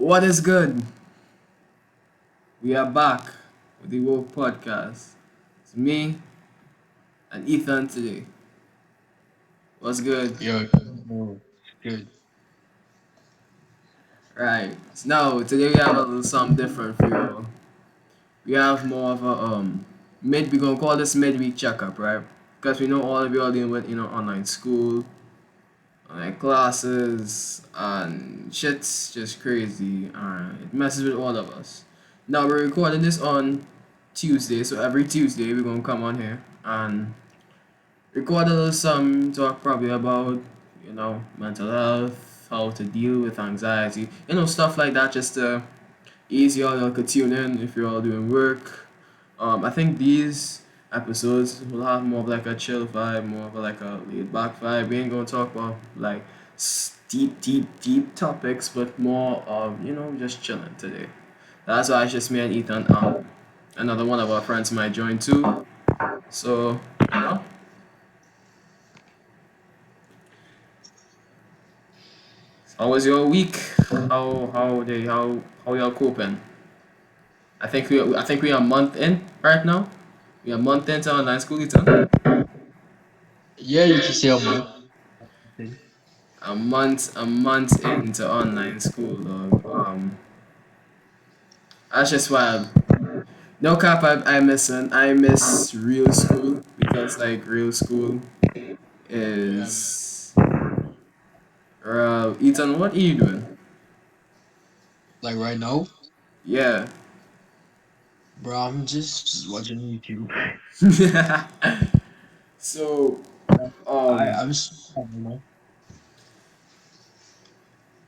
What is good? We are back with the Woke Podcast. It's me and Ethan today. What's good? Yo, no, good. Right. So now today we have a little something different for you. We have more of a we gonna call this midweek checkup, right? Because we know all of you are dealing with online school, online classes, and shit's just crazy, and it messes with all of us. Now we're recording this on Tuesday, so every Tuesday we're gonna come on here and record a little some talk probably about mental health, how to deal with anxiety, stuff like that, just to ease y'all could tune in if you're all doing work. I think these episodes will have more of like a chill vibe, more of like a laid back vibe. We ain't gonna talk about like deep topics, but more of just chilling today. That's why it's just me and Ethan. Another one of our friends might join too. So how was your week? How y'all coping? I think we are a month in right now. We are a month into online school, Ethan. Yeah, you can say a month. Thing. A month into online school, dog. That's just wild. No cap, I miss real school because like real school Yeah, is. Ethan, what are you doing? like right now, Yeah. bro, I'm just watching YouTube. So, I um, I'm s- you know,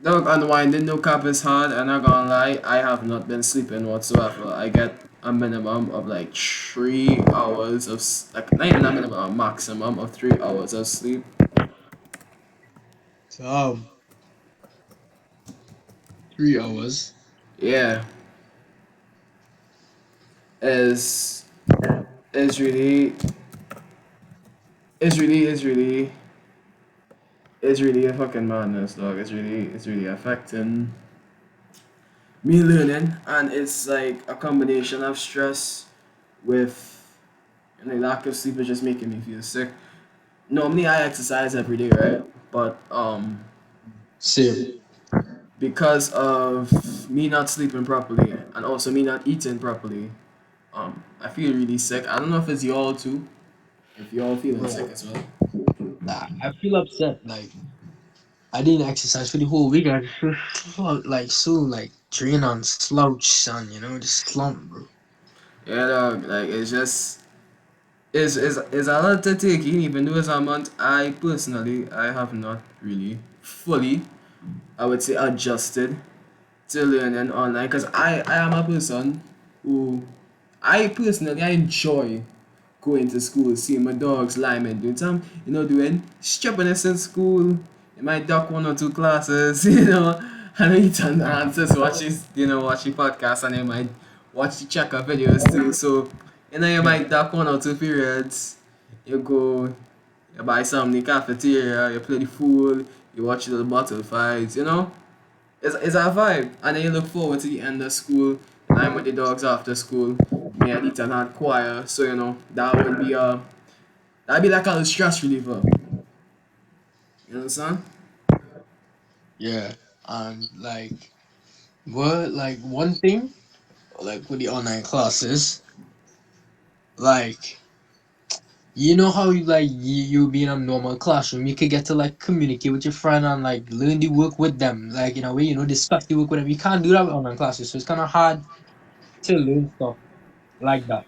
dog, unwinding no cap is hard. I'm not gonna lie, I have not been sleeping whatsoever. I get a minimum of like 3 hours like not even a minimum, a maximum of 3 hours of sleep. so 3 hours. Yeah, is is really is really is really is really a fucking madness, dog. It's really affecting me learning, and it's like a combination of stress with lack of sleep is just making me feel sick. Normally I exercise every day, right? But Same. because of me not sleeping properly and also me not eating properly, I feel really sick. I don't know if it's y'all too. If y'all feeling sick Bro, as well. I feel upset. Like I didn't exercise for the whole week. I just felt like so like drained and slouch, son. Just slump, bro. Yeah, dog. Like it's just is a lot to take in. Even though it's a month, I personally I have not really fully, I would say, adjusted to learning online because I am a person who I personally I enjoy going to school, seeing my dogs, Lyman doing some, doing stubbornness in school. You might duck one or two classes, and then you turn around just watch the podcast and you might watch the checker videos too. So, you might duck one or two periods. You go, you buy some in the cafeteria, you play the fool, you watch the bottle fights, it's a vibe. And then you look forward to the end of school, time with the dogs after school. Me and Ethan had choir, so that'd be like a little stress reliever. You understand? Yeah, and like one thing, like with the online classes, like. You know how you be in a normal classroom, you could get to like communicate with your friend and like learn the work with them, like in a way, discuss the work with them. You can't do that with online classes, so it's kind of hard to learn stuff like that.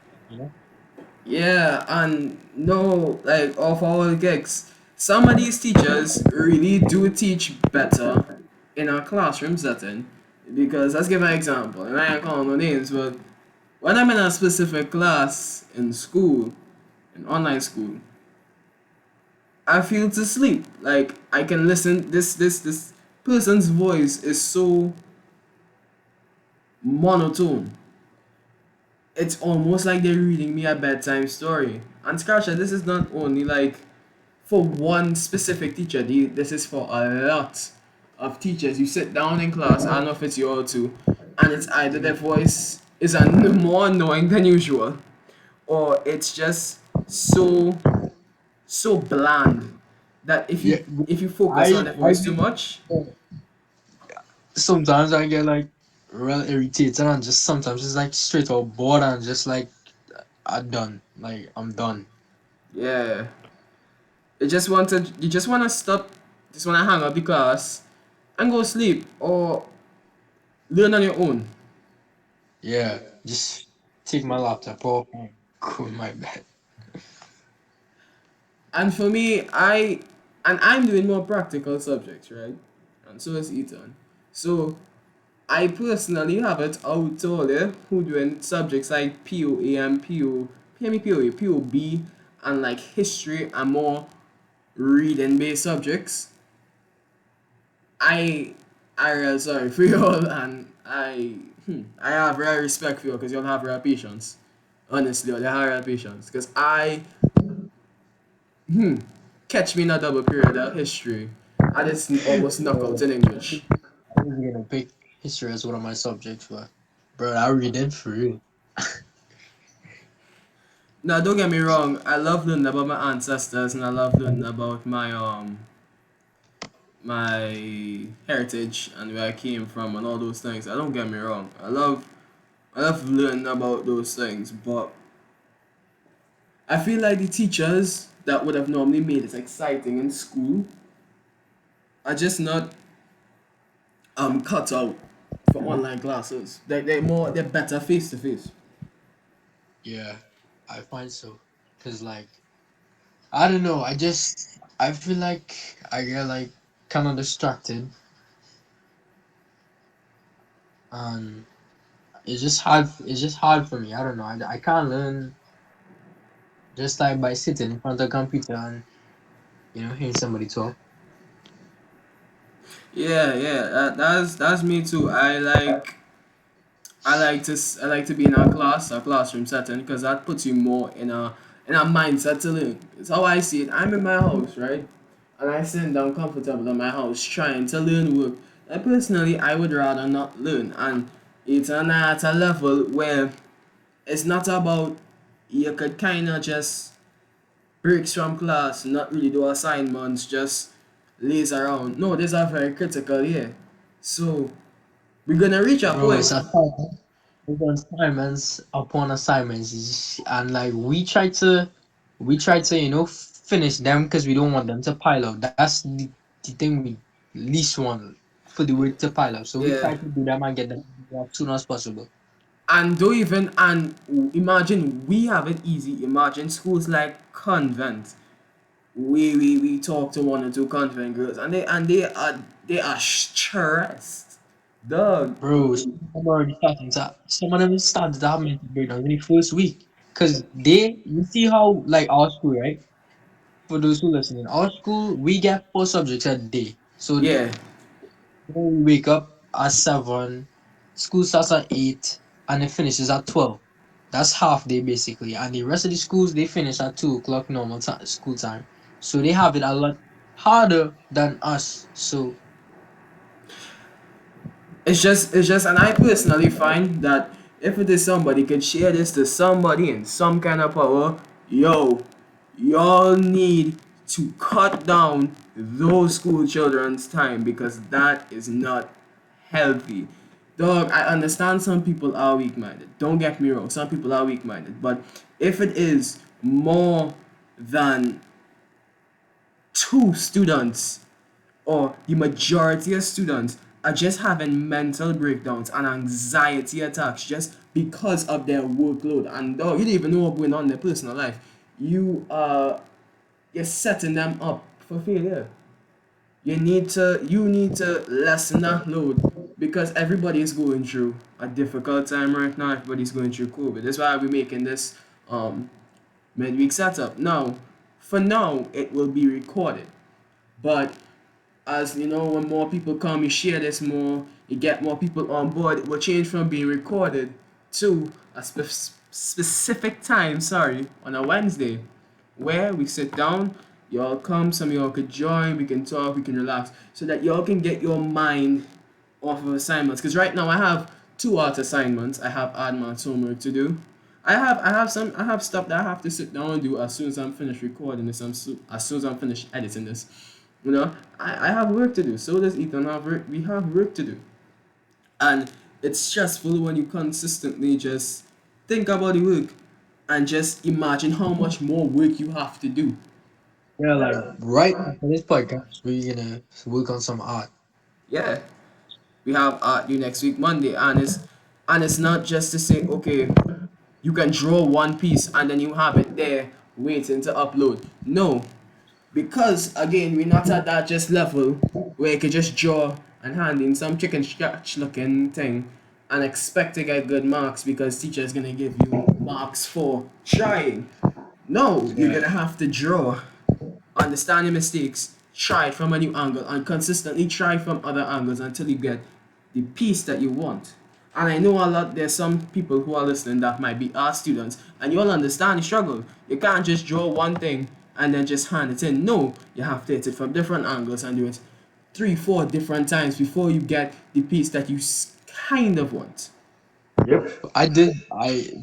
Yeah, and no, like of our gigs, some of these teachers really do teach better in a classroom setting. Because let's give an example, and I ain't calling no names, but when I'm in a specific class in school, in online school, I feel to sleep. Like I can listen. This person's voice is so monotone. It's almost like they're reading me a bedtime story. And scratch that. This is not only like for one specific teacher. This is for a lot. of teachers. You sit down in class, I don't know if it's you all too, and it's either their voice is more annoying than usual, or it's just so bland that Yeah, if you focus on I their I voice too much, sometimes I get like real irritated and just sometimes it's like straight up bored and just like I'm done. Like I'm done. yeah, you just want to stop, just want to hang up the class and go sleep or learn on your own. Yeah, just take my laptop off and go in my bed. And for me, I'm doing more practical subjects, right? And so is Ethan. So I personally have it out there who doing subjects like POA and POB and like history and more reading based subjects. I I really sorry for y'all and I have real respect for you because y'all have real patience. Honestly, y'all have real patience. Because I catch me in a double period of history. I just almost knock out in English. I was gonna pick history as one of my subjects, but bro, I read it for real. Now don't get me wrong, I love learning about my ancestors and I love learning about my heritage and where I came from and all those things. I don't get me wrong. I love learning about those things, but I feel like the teachers that would have normally made it exciting in school are just not cut out for online classes. They're better face to face. Yeah, I find so. Cause like I don't know, I feel like I get like kind of distracted and it's just hard for me. I don't know. I can't learn just like by sitting in front of a computer and hearing somebody talk. Yeah, yeah, that's me too. I like to be in a classroom setting because that puts you more in a mindset to learn. It's how I see it. I'm in my house, right, and I sit down comfortable in my house trying to learn work. And personally, I would rather not learn, and it's at a level where it's not about you could kind of just breaks from class, not really do assignments, just laze around. No, these are very critical here. So we're gonna reach a Bro, point. it's assignments upon assignments, and like we try to finish them because we don't want them to pile up. That's the thing we least want for the work to pile up. So we Yeah. try to do them and get them as soon as possible. And don't even and imagine we have it easy. Imagine schools like convent. We talk to one or two convent girls and they are stressed. Dog. Bro, some of them started to have mental breakdowns in the first week. Cause you see how like our school, right? For those who listening, our school we get 4 subjects a day. So Yeah. we wake up at 7, school starts at 8, and it finishes at 12. That's half day basically. And the rest of the schools they finish at 2 o'clock normal school time. So they have it a lot harder than us. So It's just and I personally find that if it is somebody could share this to somebody in some kind of power, yo, y'all need to cut down those school children's time because that is not healthy. Dog, I understand some people are weak minded. Don't get me wrong, some people are weak minded. But if it is more than two students or the majority of students are just having mental breakdowns and anxiety attacks just because of their workload and dog, you don't even know what's going on in their personal life. You're setting them up for failure. You need to lessen that load because everybody is going through a difficult time right now. Everybody's going through COVID. That's why we're making this midweek setup. Now, for now, it will be recorded. But as you know, when more people come, you share this more, you get more people on board. It will change from being recorded to a specific time, sorry, on a Wednesday, where we sit down. Y'all come, some of y'all could join, we can talk, we can relax, so that y'all can get your mind off of assignments. Because right now I have two art assignments. I have advanced homework to do. I have stuff that I have to sit down and do as soon as I'm finished recording this. As soon as I'm finished editing this. You know, I have work to do. So does Ethan have work. We have work to do, and it's stressful when you consistently just think about the work and just imagine how much more work you have to do. Yeah, like right after this podcast, we're gonna work on some art. Yeah, we have art due next week Monday, and it's not just to say okay, you can draw one piece and then you have it there waiting to upload. No, because again we're not at that just level where you can just draw and hand in some chicken scratch looking thing and expect to get good marks because teacher is gonna give you marks for trying. No, you're Yeah. gonna have to draw, understand your mistakes, try it from a new angle, and consistently try from other angles until you get the piece that you want. And I know there's some people who are listening that might be art students, and you'll understand the struggle. You can't just draw one thing and then just hand it in. No, you have to hit it from different angles and do it three, four different times before you get the piece that you kind of want. Yep. I the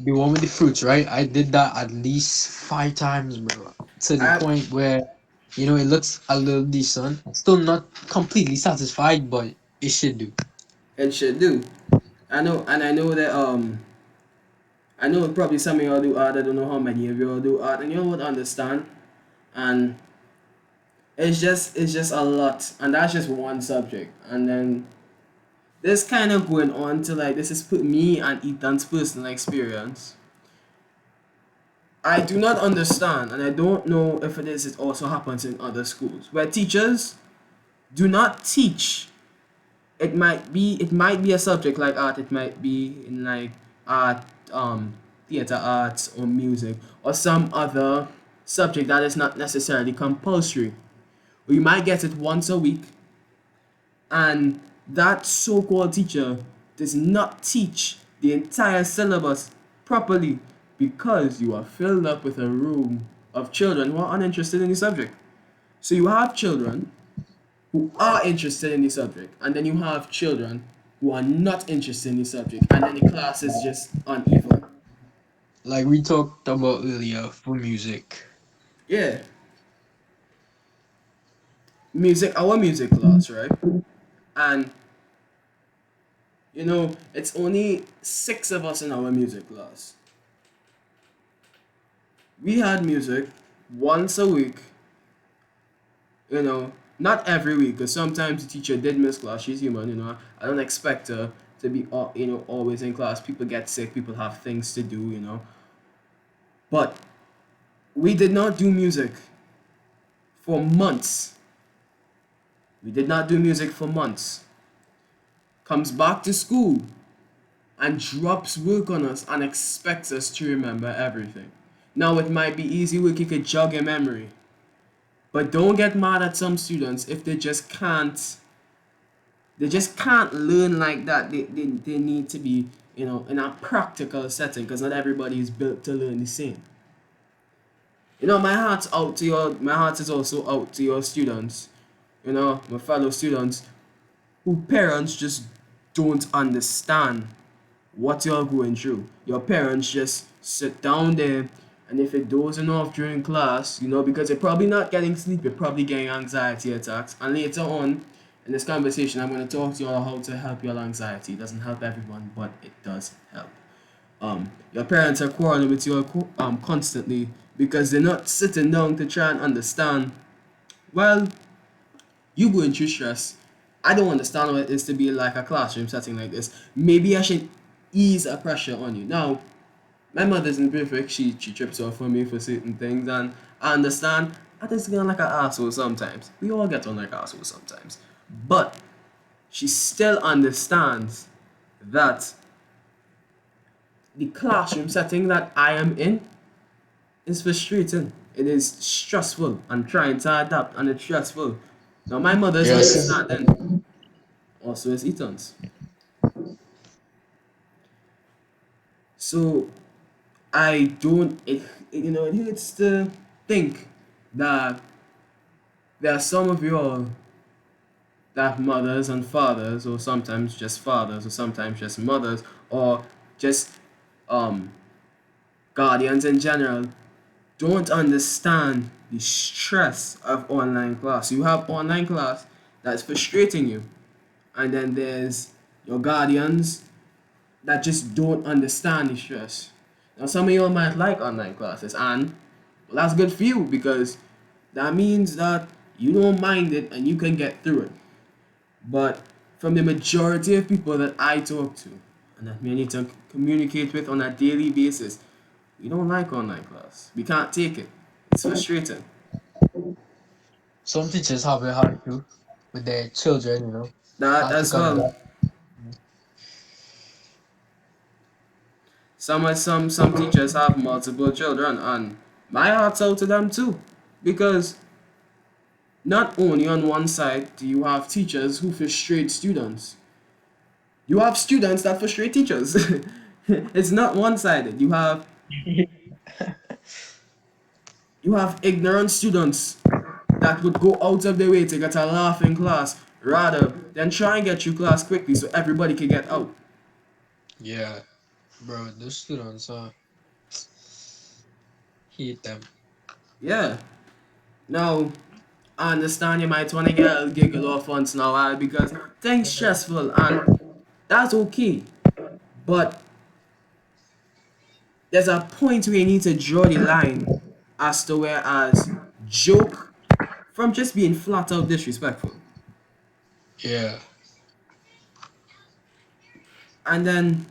one with the fruits, right? I did that at least 5 times, bro. To the I, point where, it looks a little decent. Still not completely satisfied, but it should do. it should do. I know, and I know that I know probably some of y'all do art. I don't know how many of y'all do art, and y'all would understand. And it's just a lot, and that's just one subject. And then this kind of going on to like this is put me and Ethan's personal experience. I do not understand, and I don't know if it is. It also happens in other schools where teachers do not teach. It might be a subject like art. It might be in like art, theater arts or music or some other subject that is not necessarily compulsory. We might get it once a week, and that so-called teacher does not teach the entire syllabus properly because you are filled up with a room of children who are uninterested in the subject. So you have children who are interested in the subject, and then you have children who are not interested in the subject, and then the class is just uneven. Like we talked about earlier for music. Yeah, our music class, right? And it's only six of us in our music class. We had music once a week, not every week, because sometimes the teacher did miss class. She's human, I don't expect her to be, always in class. People get sick, people have things to do. But we did not do music for months. We did not do music for months. Comes back to school and drops work on us and expects us to remember everything. Now, it might be easy work, you could jog your memory. But don't get mad at some students if they just can't learn like that. They need to be, in a practical setting because not everybody is built to learn the same. My heart is also out to your students, my fellow students who parents just don't understand what you're going through. Your parents just sit down there, and if you're dozing off during class, because you're probably not getting sleep, you're probably getting anxiety attacks. And later on in this conversation, I'm going to talk to you all how to help your anxiety. It doesn't help everyone, but it does help. Your parents are quarreling with you constantly because they're not sitting down to try and understand. Well, you going through stress. I don't understand what it is to be like a classroom setting like this. Maybe I should ease a pressure on you. Now, my mother isn't perfect. She trips off on me for certain things, and I understand. I just get on like an asshole sometimes. We all get on like assholes sometimes. But she still understands that the classroom setting that I am in is frustrating. It is stressful. I'm trying to adapt, and it's stressful. Now, my mother's Yes. understanding. Also, is Ethan's. So I don't. It hurts to think that. there are some of you all that mothers and fathers, or sometimes just fathers, or sometimes just mothers, or just um, guardians in general, don't understand the stress of online class. You have online class that's frustrating you, and then there's your guardians that just don't understand the stress. Now, some of you might like online classes, and well, that's good for you because that means that you don't mind it and you can get through it. But from the majority of people that I talk to and that we need to communicate with on a daily basis, we don't like online class. We can't take it. It's frustrating. Some teachers have it hard too with their children, you know. That I as took on well. that. Some teachers have multiple children, and my heart's out to them too, because not only on one side do you have teachers who frustrate students, you have students that frustrate teachers. It's not one sided. You have ignorant students that would go out of their way to get a laugh in class rather than try and get through class quickly so everybody can get out. Yeah, bro, those students, hate them. Yeah. Now, I understand you might want to get a giggle off once in a while because things stressful and that's okay. But there's a point where you need to draw the line as to whereas joke from just being flat out disrespectful. Yeah, And then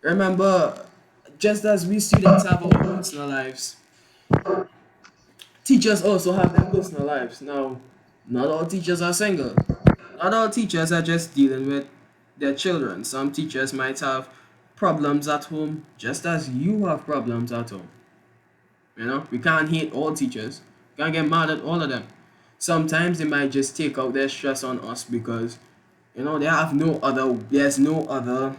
remember, just as we students have our personal lives, teachers also have their personal lives. Now, not all teachers are single. Not all teachers are just dealing with their children. Some teachers might have problems at home, just as you have problems at home. You know, we can't hate all teachers. We can't get mad at all of them. Sometimes they might just take out their stress on us because, you know, there's no other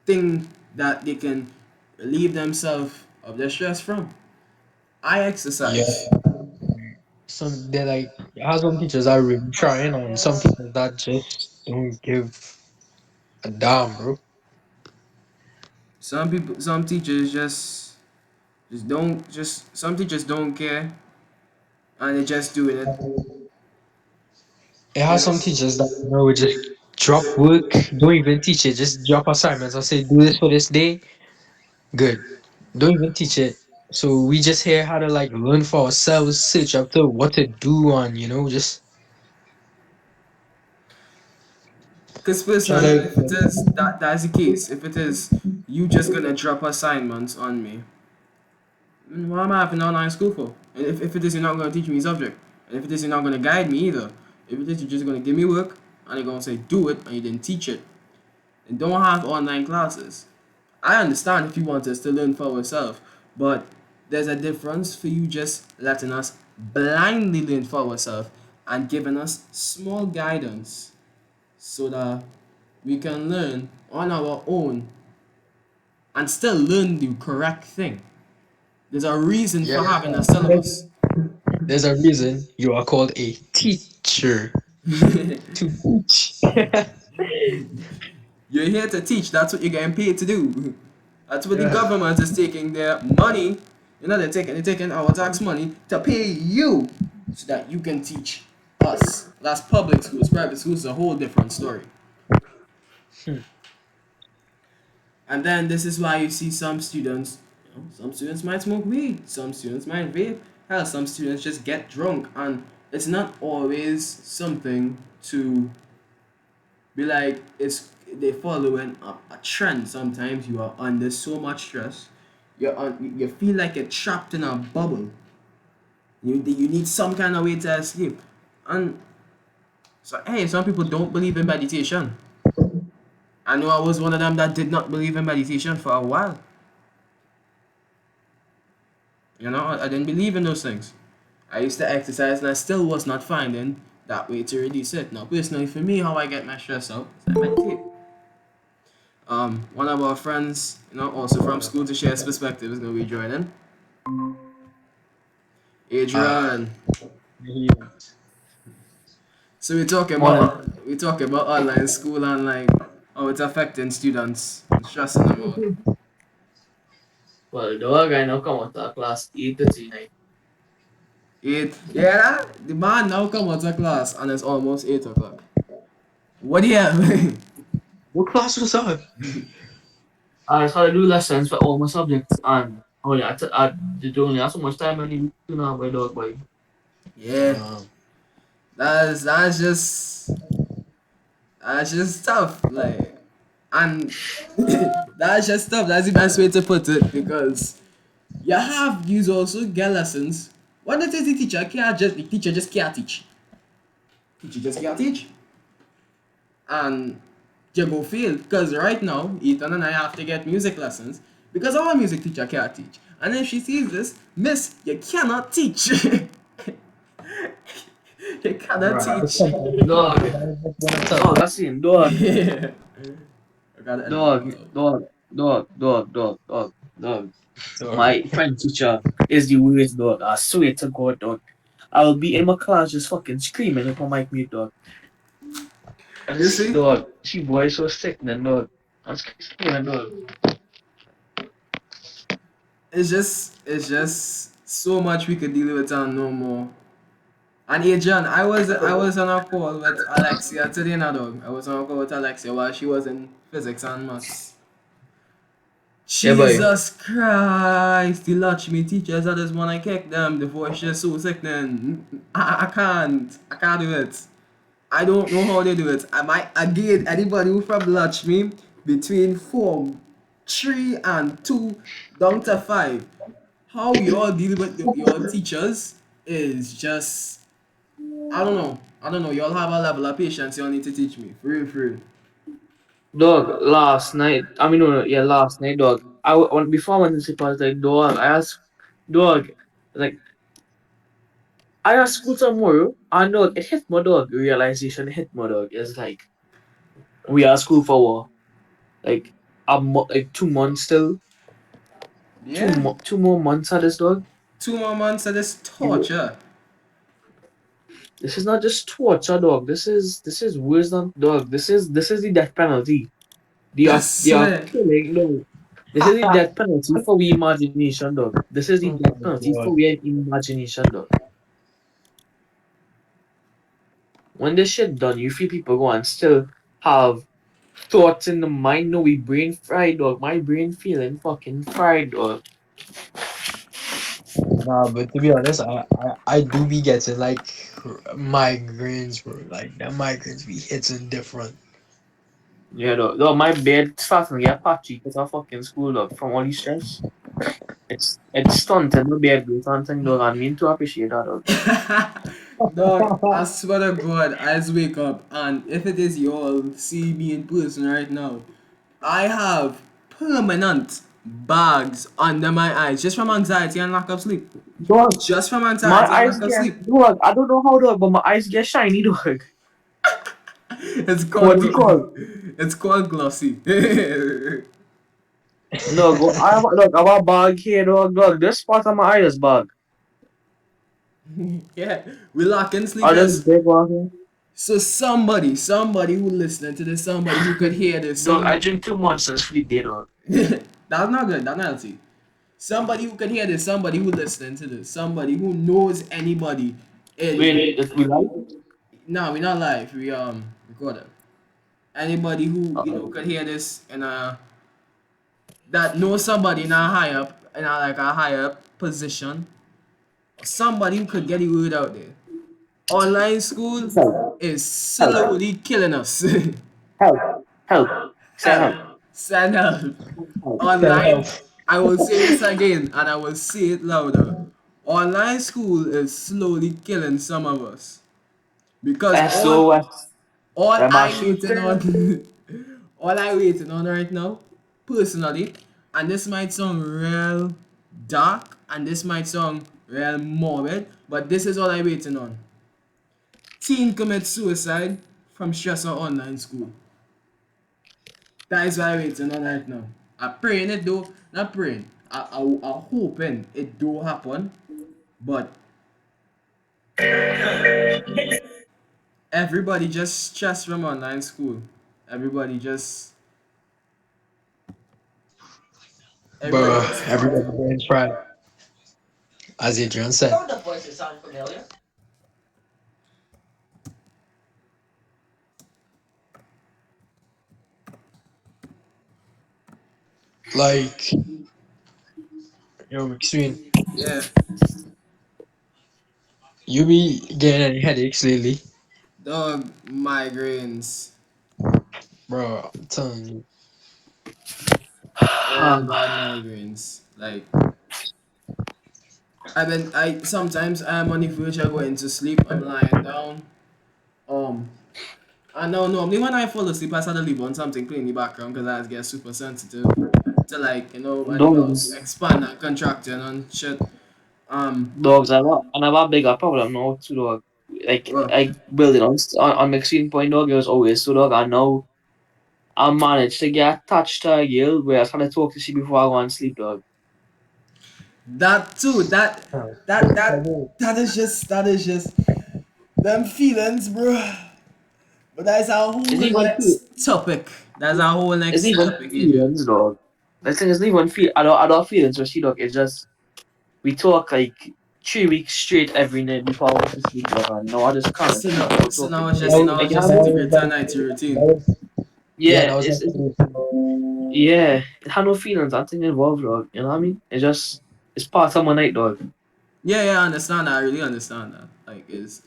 thing that they can relieve themselves of their stress from. I yeah. exercise. Some they're like, how some teachers are really trying, and some teachers that just don't give a damn, bro. Some teachers some teachers don't care and they're just doing it, It you has some know. teachers that you know just drop work, don't even teach it, just drop assignments and say do this for this day. Good. Don't even teach it. So we just hear how to like learn for ourselves, search up to what to do on, you know, just Because try personally, if it to. is that's the case, if it is you just gonna drop assignments on me, what am I having online school for? And if it is you're not gonna teach me subject, and if it is you're not gonna guide me either, if it is you're just gonna give me work and you're gonna say do it and you didn't teach it, and don't have online classes. I understand if you want us to learn for ourselves, but there's a difference for you just letting us blindly learn for ourselves and giving us small guidance so that we can learn on our own and still learn the correct thing. There's a reason Yeah. for having a syllabus. There's a reason you are called a teacher to teach. You're here to teach. That's what you're getting paid to do. That's what the Yeah. government is taking their money. You know, they're taking our tax money to pay you so that you can teach us. That's public schools. Private schools is a whole different story. Hmm. And then this is why you see some students, some students might smoke weed, some students might vape, hell, some students just get drunk, and it's not always something to be like it's they following a trend. Sometimes you are under so much stress, you feel like you're trapped in a bubble. You need some kind of way to escape, and so hey, some people don't believe in meditation. I know I was one of them that did not believe in meditation for a while. You know, I didn't believe in those things. I used to exercise and I still was not finding that way to reduce it. Now, personally, for me, how I get my stress out is I meditate. One of our friends, also from school to share his perspective is going to be joining. Adrian. Yeah. So Morning. we talk about online school and like how it's affecting students and stressing them out. Well, dog, I now come out of class 8:30 night. Yeah, the man now come out of class and it's almost 8 o'clock. What do you have? What class was that? I just had to do lessons for all my subjects and I did only have so much time I need to know my dog boy. Yeah, that's just tough. Like, and that's just tough. That's the best way to put it because you also get lessons. What the teacher just can't teach. Teacher just can't teach. And you go fail because right now Ethan and I have to get music lessons because our music teacher can't teach. And if she sees this, Miss, you cannot teach. You cannot Bruh, teach. Dog, dog, I seen dog, Yeah. I gotta edit that dog, part out. dog, dog. sorry. My French teacher is the worst dog. I swear to God, dog. I will be in my class just fucking screaming if I mic mute, dog. You see? Dog, she boy so sick, then dog. I was screaming, dog. It's just so much we could deal with and no more. And Adrian, I was on a call with Alexia today now dog. I was on a call with Alexia while she was in physics and maths. Yeah, boy. Jesus Christ, the Lakshmi teachers I just wanna kick them. The voice is so sickening. I can't do it. I don't know how they do it. I might again anybody who from Lakshmi between form 3 and 2 down to 5. How you all deal with your teachers is just I don't know. I don't know. Y'all have a level of patience y'all need to teach me. For real, for real. Dog, last night, yeah, last night, dog. Before I went to sleep, I was like, dog, dog, like, I asked school tomorrow, and dog, it hit my dog, realization hit my dog. It's like, we are school for what? Like, like 2 months still? Yeah. 2 more months at this, dog? 2 more months of this You- torture. This is not just torture, dog. This is worse than, dog. This is the death penalty. I They are swear. killing, no. This is the death penalty for we imagination, dog. This is the Oh death my penalty for god. we imagination, dog. When this shit done, you feel people go and still have thoughts in the mind. No, we brain fried, dog. My brain feeling fucking fried, dog. Nah, but to be honest, I do be getting like migraines, bro. Like that migraines be hitting different. Yeah, dog. My bed starting to get patchy because I fucking school, dog. From all the stress. It's stunted my bed growth and thing, dog. I mean to appreciate that, dog. Dog, I swear to God, I just wake up and if it is y'all see me in person right now, I have permanent bags under my eyes just from anxiety and lack of sleep. Dog, Just from my anxiety and eyes lack of get, sleep. dog. I don't know how, dog, but my eyes get shiny, dog. It's called What do you call? it's called glossy. No, go. I have a bag here, dog. Dog, this part of my eye is bag. Yeah, we lack in sleep I is just big one here. so somebody who listening to this, somebody who could hear this, Dog, I some drink 2 months sleep day, dog. that's not good, that's not healthy. Somebody who could hear this, somebody who listening to this, somebody who knows anybody in Wait, if we like? no, we're not live, we recorded. Anybody who, Uh-oh. could hear this and that knows somebody in a high up in a like a higher position, somebody who could get the word out there. Online school Help. is Help. slowly killing us. Help. Help. Say Help. help. Send help. Help. Send help. Online, I will say this again and I will say it louder. Online school is slowly killing some of us. Because SOS. all Am I I shooting? waiting on all I waiting on right now, personally, and this might sound real dark and this might sound real morbid, but this is all I waiting on. Teen commits suicide from stress of online school. That is what I waiting on right now. I praying it though, not praying. I hoping it do happen, but Everybody just stressed from online school. Everybody just everybody Bro, just everybody brain fried, as Adrian said. Like, yo, McSween, yeah. you be getting any headaches lately? Dog migraines. Bro, I'm telling you. All bad migraines. Like I sometimes I'm on the verge of going to sleep. I'm lying down. Um I know normally when I fall asleep I start to leave on something playing in the background because I get super sensitive to like, when the house Dogs, expand and contracting and shit. Um dogs. I have a bigger problem now too, dog. Like well, I building on Maxine Point, dog. It was always so, dog. I know I managed to get attached to a girl where I was trying to talk to she before I go and sleep, dog. that too, that is just them feelings, bro. But that's our whole It's even next topic. That's our whole it's next even topic, Adrian. feelings, dog. The thing is, even feel. I don't feel it, she, dog. It's just we talk like 3 weeks straight every night before I go to sleep, dog. And no, I just can't So sleep now, without so now talking. it's Like, just now like it's you just have, integrate a nightly That routine. was, yeah, yeah, that was it's actually. yeah. It had no feelings. I think involved, dog. You know what I mean? It's part of my night, dog. Yeah, yeah, I understand that. I really understand that. Like, is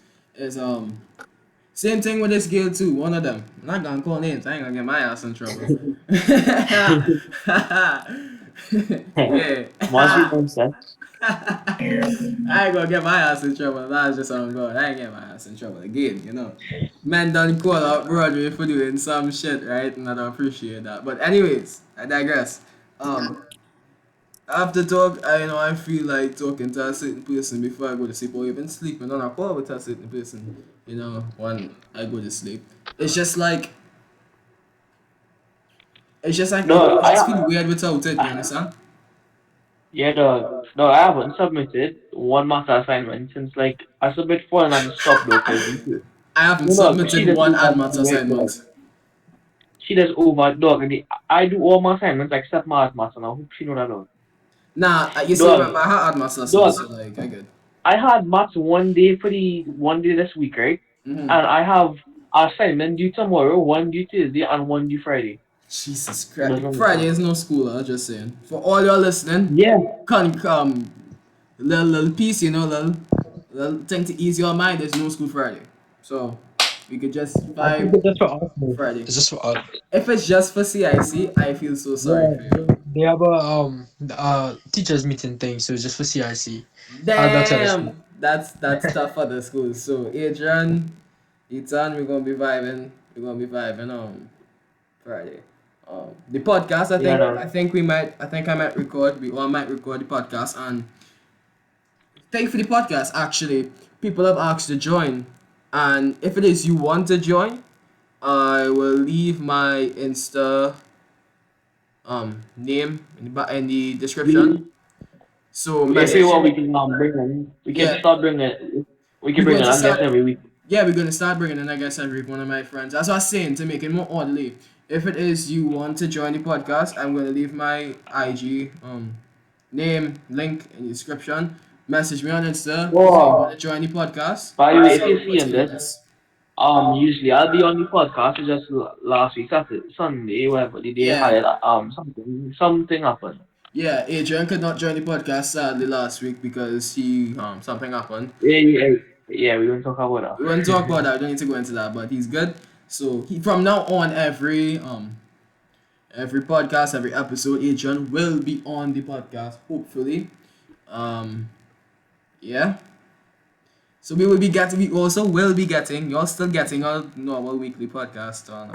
same thing with this girl too. One of them. I'm not gonna call names. I ain't gonna get my ass in trouble. Must be Yeah. mindset. I ain't gonna get my ass in trouble. That's just how I'm going. I ain't get my ass in trouble again. Man done call out Broadway for doing some shit, right? And I don't appreciate that. But anyways, I digress. Um After talk, I feel like talking to a certain person before I go to sleep or even sleeping on a call with a certain person, when I go to sleep. It's just like No, I just feel weird without it, you understand? yeah, dog. No, I haven't submitted one master assignment since like I submit four and I just stopped, though, because you I haven't know she submitted does one over AdMats right, dog. assignment. She does over, dog. And I do all my assignments except my master. And I hope she know that, dog. Nah, you see, Dog, remember, I had AdMats lessons, dog. so like, I good. I had maths one day for the one day this week, right? Mm-hmm. And I have assignment due tomorrow, one due Tuesday, and one due Friday. Jesus It Christ. doesn't make Friday sense. is no school, I'm just saying. For all y'all listening, Yeah. come, little piece, little thing to ease your mind, there's no school Friday. So, we could just I think vibe it's just for us, though. Friday. It's just for us. If it's just for CIC, I feel so sorry Yeah, for you. they have a teachers meeting thing, so it's just for CIC. Add that to the school. Damn! That's tough for the school. So, Adrian, Ethan, we're gonna be vibing Friday. The podcast, Yeah, no. I think I might record. We all might record the podcast. And thank you for the podcast. Actually, people have asked to join, and if it is you want to join, I will leave my Insta name in the description. So If you message want, me. we can bring in. We can Yeah, start bringing. We can we're bring going in to our guests start. every week. Yeah, we're gonna start bringing in, I guess, every one of my friends. As I was saying, to make it more orderly, if it is you want to join the podcast, I'm gonna leave my IG name link in the description. Message me on Insta. Say you want Oh, to join the podcast. by the way, if So you're what's seeing your this, this? usually I'll be on the podcast. It's just last week, Saturday, Sunday, whatever the day I Yeah, had, something happened. yeah. Adrian could not join the podcast sadly last week because he something happened. Yeah, yeah, yeah. We won't talk about We that. won't talk about that. We don't need to go into that. But he's good. So he from now on every podcast, every episode, Adrian will be on the podcast. Hopefully, um, yeah. So we also will be getting. You're still getting our normal weekly podcast on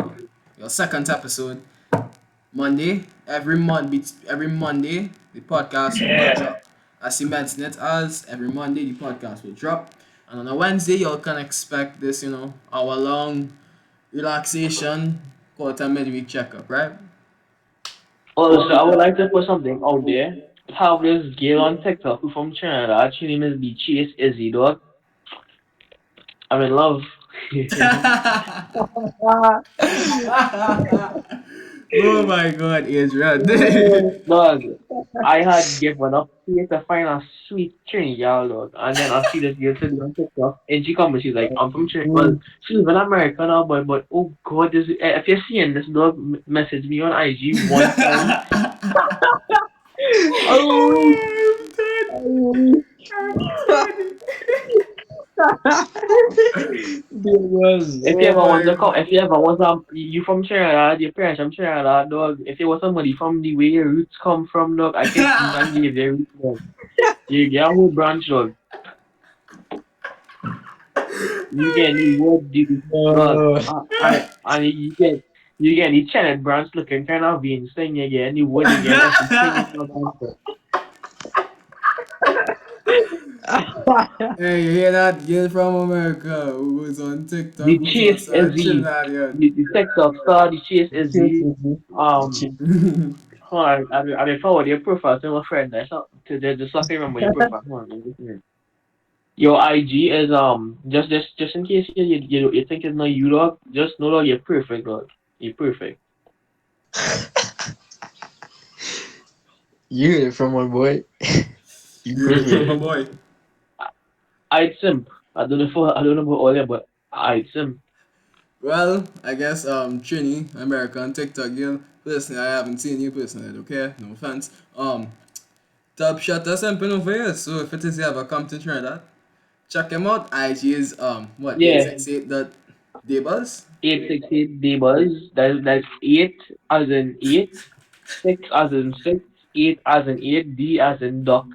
your second episode Monday. Every Monday, the podcast will drop. As you mentioned it, as every Monday the podcast will drop, and on a Wednesday you can expect this, hour long relaxation quarter midweek checkup, right? Also, I would like to put something out there. Have this girl on TikTok who from Trinidad. She name is Beatrice Izzy, dog. I'm in love. Oh my God, Adrian. Dog, I had given up here to find a sweet Trini girl, dog. And then I see this girl today on TikTok, and she come and she's like, I'm from Trini. Well, she's an American now, but oh God, if you're seeing this, dog, message me on IG one time. Oh, I'm dead. oh. I'm dead. There was, If you oh ever want my to come, god. if you ever was you from Trinidad, your parents from Trinidad, dog. If you was somebody from the way your roots come from, dog, I can even give you roots, dog. You get a whole branch, dog. You get the wood, the dog. Oh. And you get the Chenet branch looking kind of veins thing. You get the wood, you get everything in your branch, dog. Hey, you hear that? Girl from America who was on TikTok The who's Chase also a SZ, Trinidadian. the TikTok star, the Chase SZ. Hold on, I mean, forward your profile to my friend. That's not to just so I can remember your profile. Hold on, let me see. Your IG is just in case you think it's not you, dog. Just know that you're perfect, dog. You're perfect. You heard it from my boy. You You heard it from perfect. my boy. I'd simp. I don't know about all that, but I'd simp. Well, I guess Trini, American TikTok girl. Personally, I haven't seen you personally, okay? No offense. Top shot or something over here. So if it is you ever come to Trinidad, check him out. IG is what Yeah, 868 dot Daybuzz. 868 D-Buzz. That's 8 as in 8, 6 as in 6, 8 as in 8, D as in duck,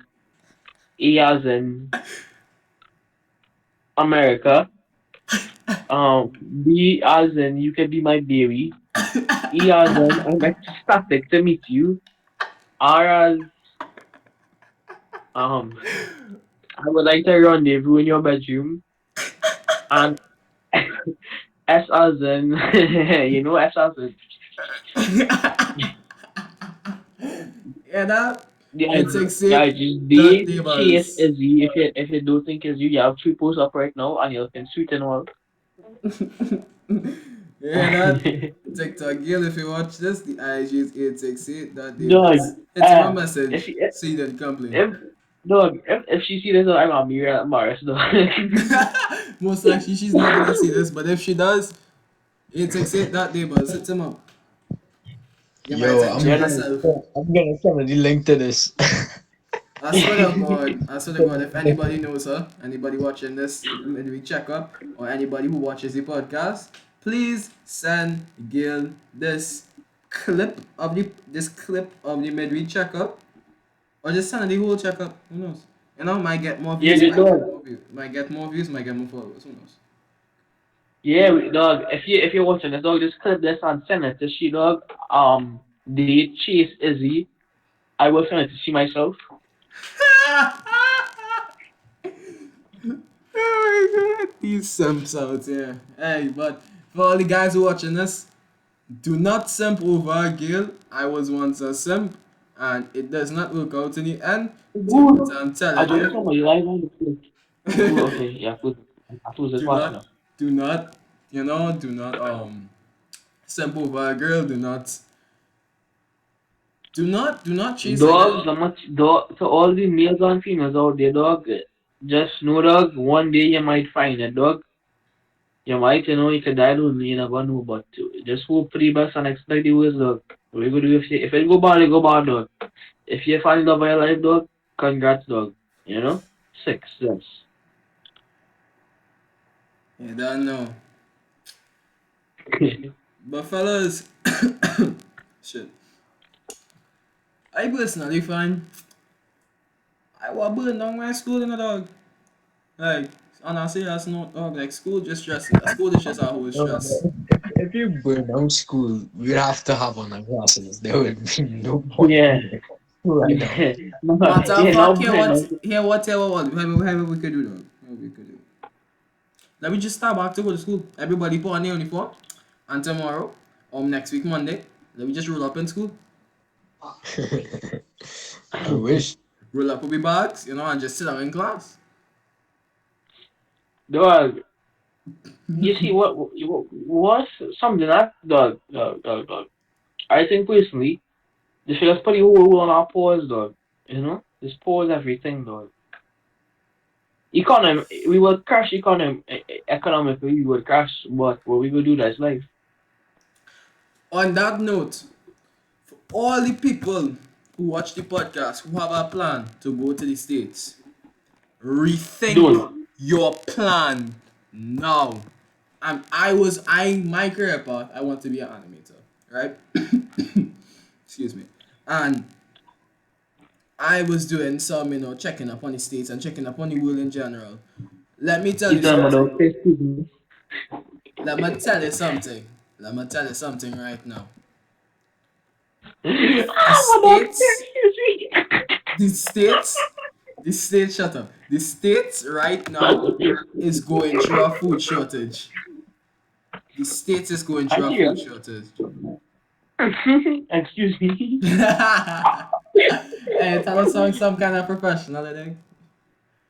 A as in America, B as in you can be my baby, E as in I'm ecstatic to meet you, R as um I would like to rendezvous in your bedroom, and S as in S as in Yeah, that yeah, yeah, 868 just dot D Chase Daybuzz. is you. If you don't think it's you, you have three posts up right now and you're looking sweet and all. Yeah, that TikTok girl, if you watch this, the IG is 868 dot Dog, Daybuzz. It's in my uh, message. if she, if, See that complain. if dog, if she see this, I'm gonna be real embarrassed, dog. Most likely she's not gonna see this, but if she does, 868 dot Daybuzz. Hit him up. You might Yo, enjoy yourself. I'm gonna send the link to this. I swear to God, if anybody knows her, anybody watching this midweek checkup, or anybody who watches the podcast, please send Gil this clip of the midweek checkup, or just send her the whole checkup. Who knows? You know, might get more Yeah, views, might get dog. more views, might get more views, might get more followers. Who knows? Yeah, dog. If you're watching this, dog, just clip this and send it to she, dog. The Chase Izzy. I will send it to she myself. Oh my God, these simps out here. Hey, but for all the guys who watching this, do not simp over a girl. I was once a simp, and it does not work out in the end. Take what Ooh, I'm I telling don't know you. somebody live on the clip. Okay, yeah, close it. I close it Do fast not, enough. do not, do not simp over a girl. Do not chase a girl. Dogs, how much dog to all the males and females out there, dog. Just know, dog. One day you might find a dog. You might, you could die lonely, you never know. But just hope for the best and expect the worst, dog. What you gonna do if it go bad, it go bad, dog. If you find love of your life, dog, congrats, dog. Success. You don't know. But fellas, shit. I personally find I was burn down my school in a dog. Like, on a serious note, dog, like school just stressing. School is just a whole stress. If you burn down school, we'd have to have online classes. There would be no point Yeah. in it right now. Yeah. No, Matter of yeah, fact, now Brandon. here what, whatever we could do, dog. Whatever we could do. Let me just start back to go to school. Everybody put on their uniform, and tomorrow, next week Monday, let me just roll up in school, I wish. roll up with my bags, and just sit down in class. Dog. You see what something that dog. I think personally, they should just put the whole on our pause, dog. You know, just pause everything, dog. Economy, we will crash economically. We will crash, but what we will do that's life. On that note, for all the people who watch the podcast who have a plan to go to the States, rethink Don't. your plan now. And I was eyeing my career path. I want to be an animator, right? Excuse me. And I was doing some, checking up on the states and checking up on the world in general. Let me tell You you done something. about this. Let me tell you something. Let me tell you something right now. The I'm about states, the states, the states. Shut up. The states right now is going through a food shortage. The states is going I through a see ya. food shortage. Excuse me. Hey, tell us some kind of professional, I think.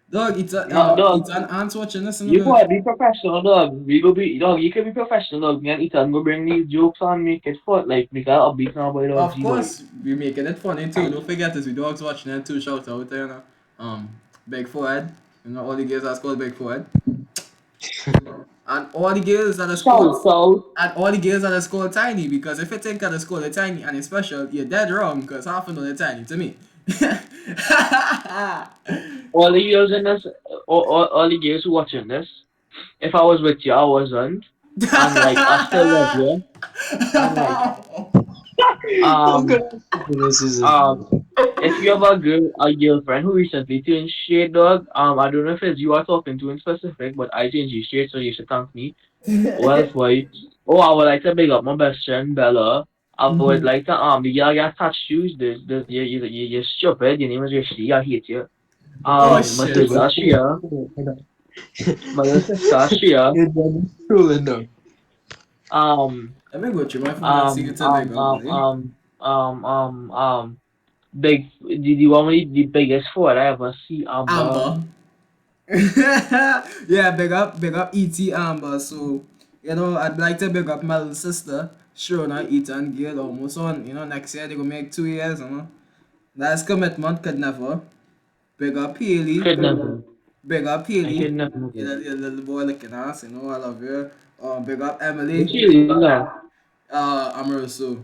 Dog, No, it's dog. an ant watching this, You dog. gotta be professional, dog. We go be dog. You can be professional, dog. Me and Ethan go bring these jokes and make it fun, like make a upbeat now, boy, dog. Of G boy. course, we making it funny too. Don't forget this, we dogs watching it too. Shout out there, Big Forehead. All the girls that's called Big Forehead. And all the girls that are called So, and all the girls that are called tiny, because if you think that it's called a tiny and it's special, you're dead wrong, because half of them are tiny to me. all the girls in this, all the girls who watching this, if I was with you, I wasn't, and like I still love you, and like I'm um gonna this is it. um. If you have a girlfriend who recently changed shade, dog, I don't know if it's you are talking to in specific, but I changed the shade, so you should thank me. Well, why? Oh, I would like to big up my best friend Bella. I would like to the girl got touch shoes. You're stupid. Your name is Rishi. I hate you. Oh My Yeah, shit. but sister Shia, my little sister Shia. you're done trolling though. Um Let me go through my phone and see um it's a big um up, um buddy. um um um um the one with the biggest foot I ever see. Amber. Yeah, big up E.T. Amber. So, I'd like to big up my little sister, Shona Ethan Gill, almost on, next year they gonna make 2 years, That's commitment, could never. Big up Haley. Could never. Big up I Haley. could never. Your little boy looking ass, I love you. Big up It's Emily. really long. I'm also.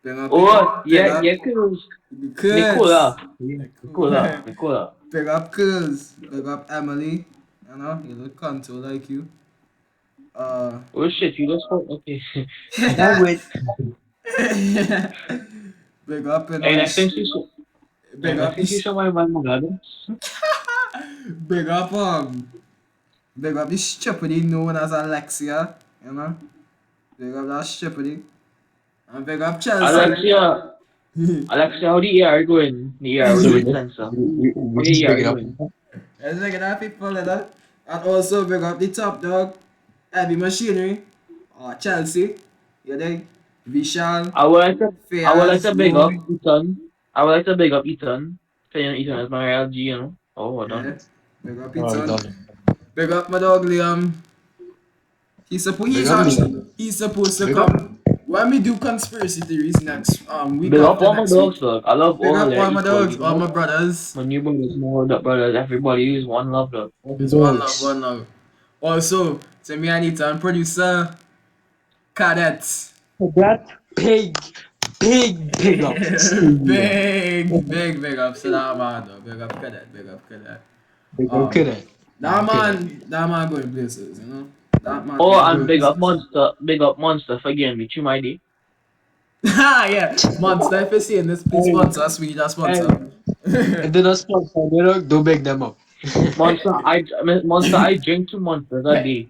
Oh, Big yeah, up yeah, cause Kurtz. Nicola. Yeah, Nicola. Nicola. Big up Kurtz. Big up Emily. You look contour like you. Uh, Oh shit, you just spoke. Okay. That wait. big up, Hey, next time she show. big Next up time she this, show my mother. big up, big up this stupidity known as Alexia, big up that stupidity, and big up Chelsea. Alexia. Alexia, how the ER going? The ER, we So need sensor. we How the just ER big it up. going? Let's look at that people, and also big up the top dog, Heavy Machinery, Chelsea, you dig? Vishal, I would like to. I would like Fayaz, to big up Mo, Ethan. I would like to big up Ethan. Saying Ethan is my LG, you know. Oh, well yeah, done. big up Alright, Ethan, done. big up my dog Liam. Big up me. He's supposed to Big up. come when we do conspiracy theories next week Big up after all my next week. dogs, dog. I love Big all of up them all my equally. dogs, You all know. my brothers. My new brothers, my older brothers, everybody is one love, dog. It's one love, Dogs. one love. Also, to me Anita and producer Cadet. That big, big ups to you. Big ups to that man though. Big up Cadet, big up Cadet. Big up Um Cadet. that man going places. That man Oh, is and going places. big up Monster for giving me through my day. Yeah, Monster, if you're seeing this, please Hey, sponsor us. We need a sponsor. And if they don't sponsor me, don't big them up. Monster, I drink 2 monsters a day.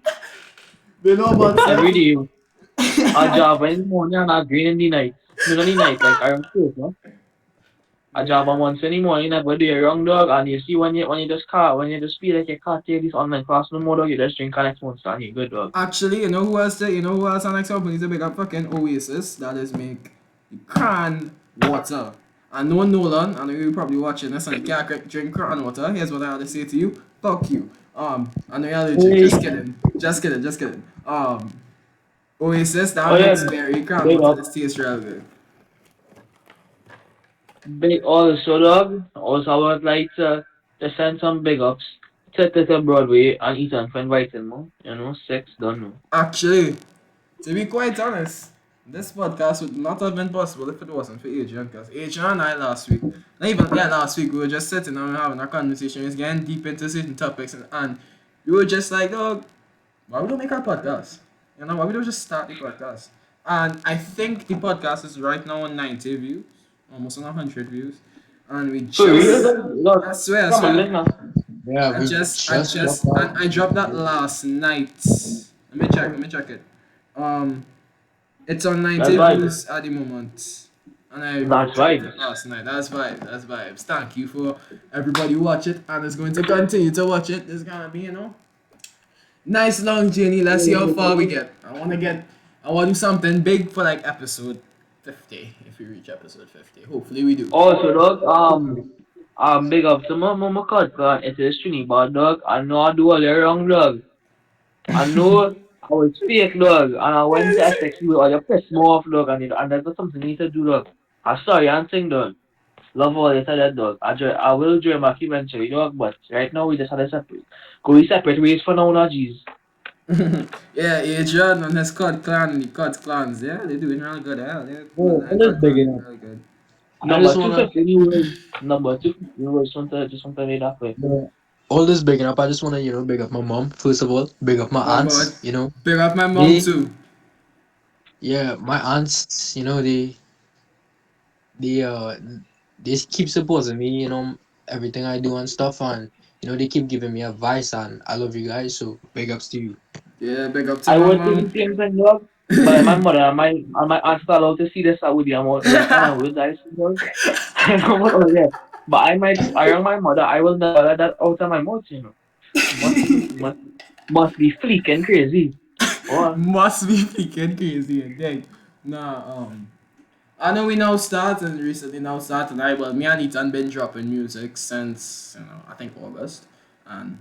We know Monster. Every day. A Java in the morning and a green in the night. No, not the night, like I'm close, no? A Java Yeah. once in the morning, I go do a wrong dog, and you see when you just feel like you can't take this online class no more, dog, you just drink a next monster and you good, dog. Actually, you know who else an example is a big up fucking Oasis that is make can water. I know Nolan, I know you're probably watching this and you can't drink cotton water. Here's what I have to say to you. Fuck you. I know you're allergic. Hey. Just kidding. Just kidding. Just kidding. Oasis, Oh that yeah, mixed berry cotton big water, up, this tastes real good. big also dog. Also, I would like to send some big ups to Broadway and Ethan for inviting me. You know, six don't know. Actually, to be quite honest, this podcast would not have been possible if it wasn't for Adrian. Because Adrian and I last week, not even yeah, last week we were just sitting and having a conversation. We was getting deep into certain topics, and we were just like, dog, why we don't make our podcast? You know, why we don't just start the podcast? And I think the podcast is right now on 90 views, almost on 100 views, and we For real, just, dog? I swear, I Come on, swear. listen. Yeah, we just dropped And out. I dropped that last night. Let me check it. Um, it's on That's 90 right. views at the moment. And I That's dropped right. it last night. That's vibes. Thank you for everybody who watch it and is going to continue to watch it. It's gonna be, nice long journey. Let's see how far we get. I wanna do something big for like episode 50. If we reach episode 50. Hopefully we do. Also, dog, big up to my cut, it is Trinidad, dog. I know I do all the wrong, dog. I know I was fake, dog, and I went to text you, or you press more off, dog, and there's something you need to do, dog. I saw you and thing, dog. Love all this other dog. I will join back eventually, dog, but right now we just had a separate. Go we separate ways for now, now, jeez. Yeah, Adrian and his COD clan, the COD clans, yeah, they're doing really good. Yeah, Oh, the it is COD big clans are enough. really good. I Number just two wanna, fifty was number 250 was just want to made that way. yeah, all this big enough. I just wanna, big up my mom first of all, big up my Oh God, aunts. big up my mom They, too. yeah, my aunts. They they keep supporting me. Everything I do and stuff, and they keep giving me advice. And I love you guys, so big ups to you. Yeah, big up to I my would say the mom. same thing, dog. But my mother and my aunt are allowed to see this out with the amount like kind of words I see, dog. I don't know what yeah. But I rang my mother, I will never let that out of my mouth, you know. Must be freaking crazy. Oh, Must be freaking crazy and dead. Nah, I know we now start and recently now start tonight, but me and Ethan been dropping music since I think August, and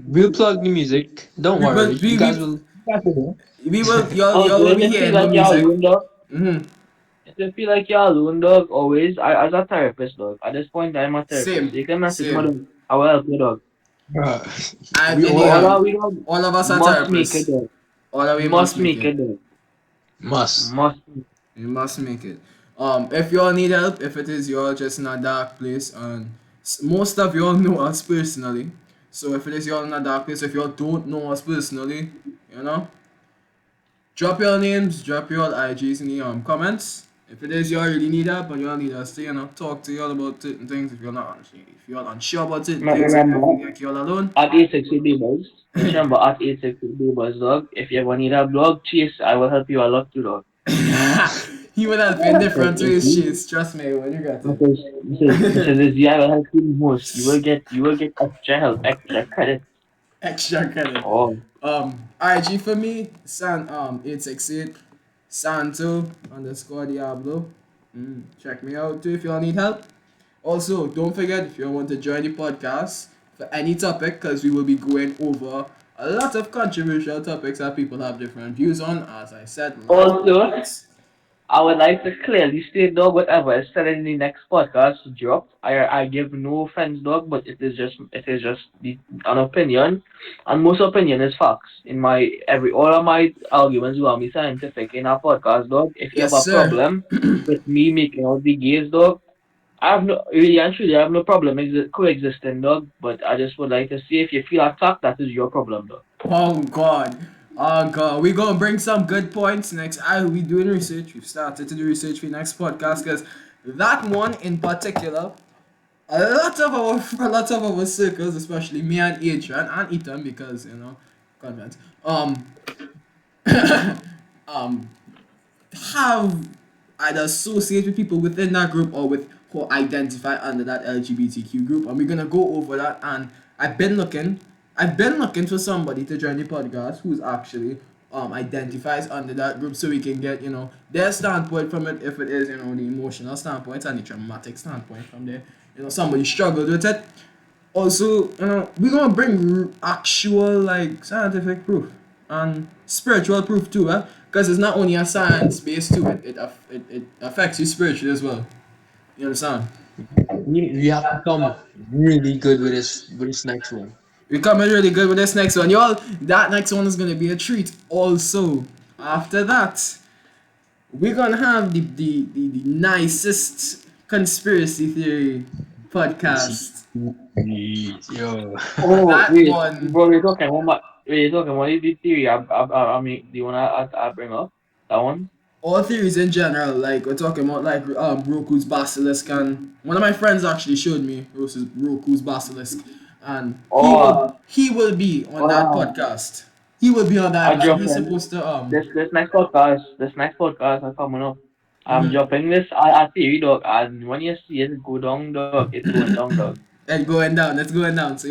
We'll plug the music. Don't we will worry, you guys will. y'all will also, be if you feel hearing more like you're music. alone, dog. Mm-hmm. If you feel like you're alone, dog, always, I as a therapist, dog. At this point, I'm a therapist. Same, So you can message me, same. dog. I will help you, dog. Uh, I we believe all All are are we, dog? all of us are Must make it, therapists. dog. All of we must Must make make it. it, dog. must. Must. We must make it. If y'all need help, if it is y'all just in a dark place, and most of y'all know us personally. So if it is y'all in a dark place, if y'all don't know us personally, you know, drop your names, drop your IGs in the comments. If it is y'all really need help and y'all need us to talk to y'all about certain things, if you're unsure about certain things, if you Remember, feel like y'all alone. at 860 Babers. Just remember, at 860 Babers, dog. If you ever need a blog, chase, I will help you a lot too, dog. He would help you in Because different if ways, you, Chase. Trust me when you got it. because it's the I will help you the most. You will get extra help, extra credit. Extra credit. Oh, IG for me, San 868 Santo underscore Diablo. Check me out too if y'all need help. Also, don't forget if you want to join the podcast for any topic, because we will be going over a lot of controversial topics that people have different views on. As I said last also, podcast. I would like to clearly state, dog, whatever is said in the next podcast drop. I give no offense, dog, but it is just an opinion, and most opinion is facts. In my every all of my arguments will be scientific in our podcast, dog. If you have Yes, a sir. problem with me making out the gays, dog, I have no really and truly I have no problem coexisting, dog. But I just would like to see if you feel attacked, that is your problem, dog. Oh God. Oh God. We gonna bring some good points next. I we doing research. We've started to do research for the next podcast because that one in particular, a lot of our circles, especially me and Adrian and Ethan, because convent, um, have either associate with people within that group or with who identify under that LGBTQ group, and we're gonna go over that. And I've been looking for somebody to join the podcast who's actually identifies under that group, so we can get their standpoint from it, if it is the emotional standpoint and the traumatic standpoint from there. Somebody struggled with it. Also, we're gonna bring actual like scientific proof and spiritual proof too, because it's not only a science base to it. It affects you spiritually as well. You understand? We have to come really good with this next one. We're coming really good with this next one, y'all. That next one is gonna be a treat. Also, after that, we're gonna have the nicest conspiracy theory podcast. Yo. Oh, That wait, one, bro, you're talking about the theory I mean, the one I bring up? That one? all theories in general, like we're talking about like Roku's basilisk, and one of my friends actually showed me Roku's basilisk, and Oh, he will be on that wow. podcast. He will be on I that. Like jump he's in. supposed to This next podcast are coming up. I'm mhm. dropping this at theory, dog, and when you see it go down, dog, it's going down, dog. And going down. It's going down. So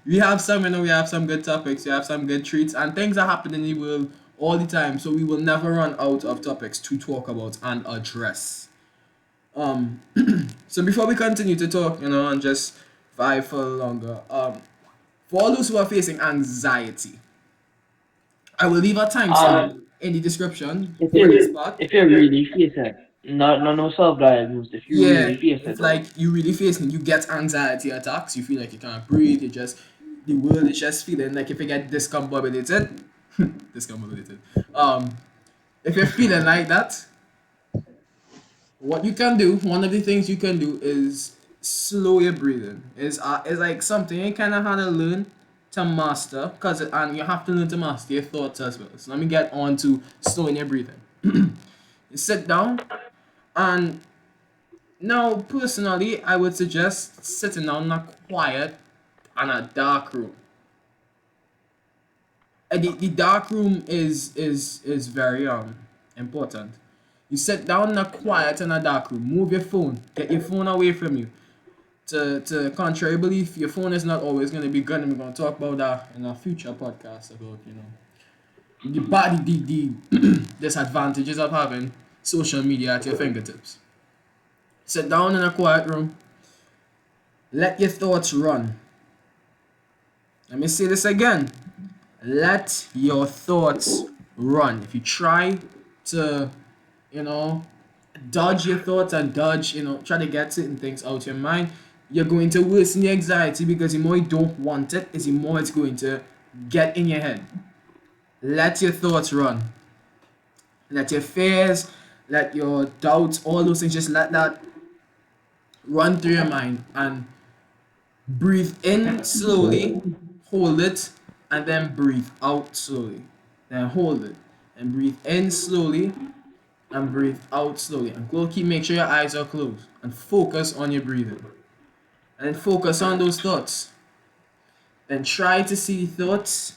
we have some, we have some good topics. We have some good treats, and things are happening in the world all the time. So we will never run out of topics to talk about and address. Um, so before we continue to talk, and just vibe for longer, for all those who are facing anxiety, I will leave a timestamp And in the description if for this you part. if you really face it, no self-diagnosed. If you Yeah, really face it, if dog. like you really facing, you get anxiety attacks, you feel like you can't breathe, the world is just feeling like if you get discombobulated, discombobulated. If you're feeling like that, what you can do, one of the things you can do is slow your breathing. Is like something you kind of had to learn to master, and you have to learn to master your thoughts as well. So let me get on to slowing your breathing. You sit down, and now personally, I would suggest sitting down in a quiet and a dark room. The dark room is very important. You sit down in a quiet and a dark room. Move your phone. Get your phone away from you. To contrary belief, your phone is not always going to be good, and we're going to talk about that in a future podcast about the body the disadvantages of having social media at your fingertips. Sit down in a quiet room. Let your thoughts run. Let me say this again. Let your thoughts run. If you try to, you know, dodge your thoughts and try to get certain things out of your mind, you're going to worsen your anxiety, because the more you don't want it, is the more it's going to get in your head. Let your thoughts run. Let your fears, let your doubts, all those things, just let that run through your mind, and breathe in slowly, hold it, and then breathe out slowly. Then hold it, and breathe in slowly, and breathe out slowly. And make sure your eyes are closed, and focus on your breathing. And then focus on those thoughts. Then try to see thoughts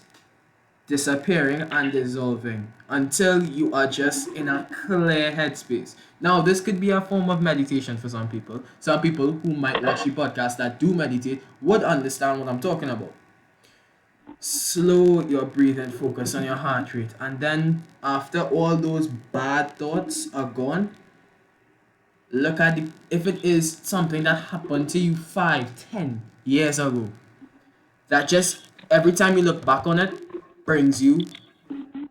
disappearing and dissolving until you are just in a clear headspace. Now, this could be a form of meditation for some people. Some people who might watch the podcast that do meditate would understand what I'm talking about. Slow your breathing, focus on your heart rate, and then after all those bad thoughts are gone, look at if it is something that happened to you 5, 10 years ago, that just every time you look back on it brings you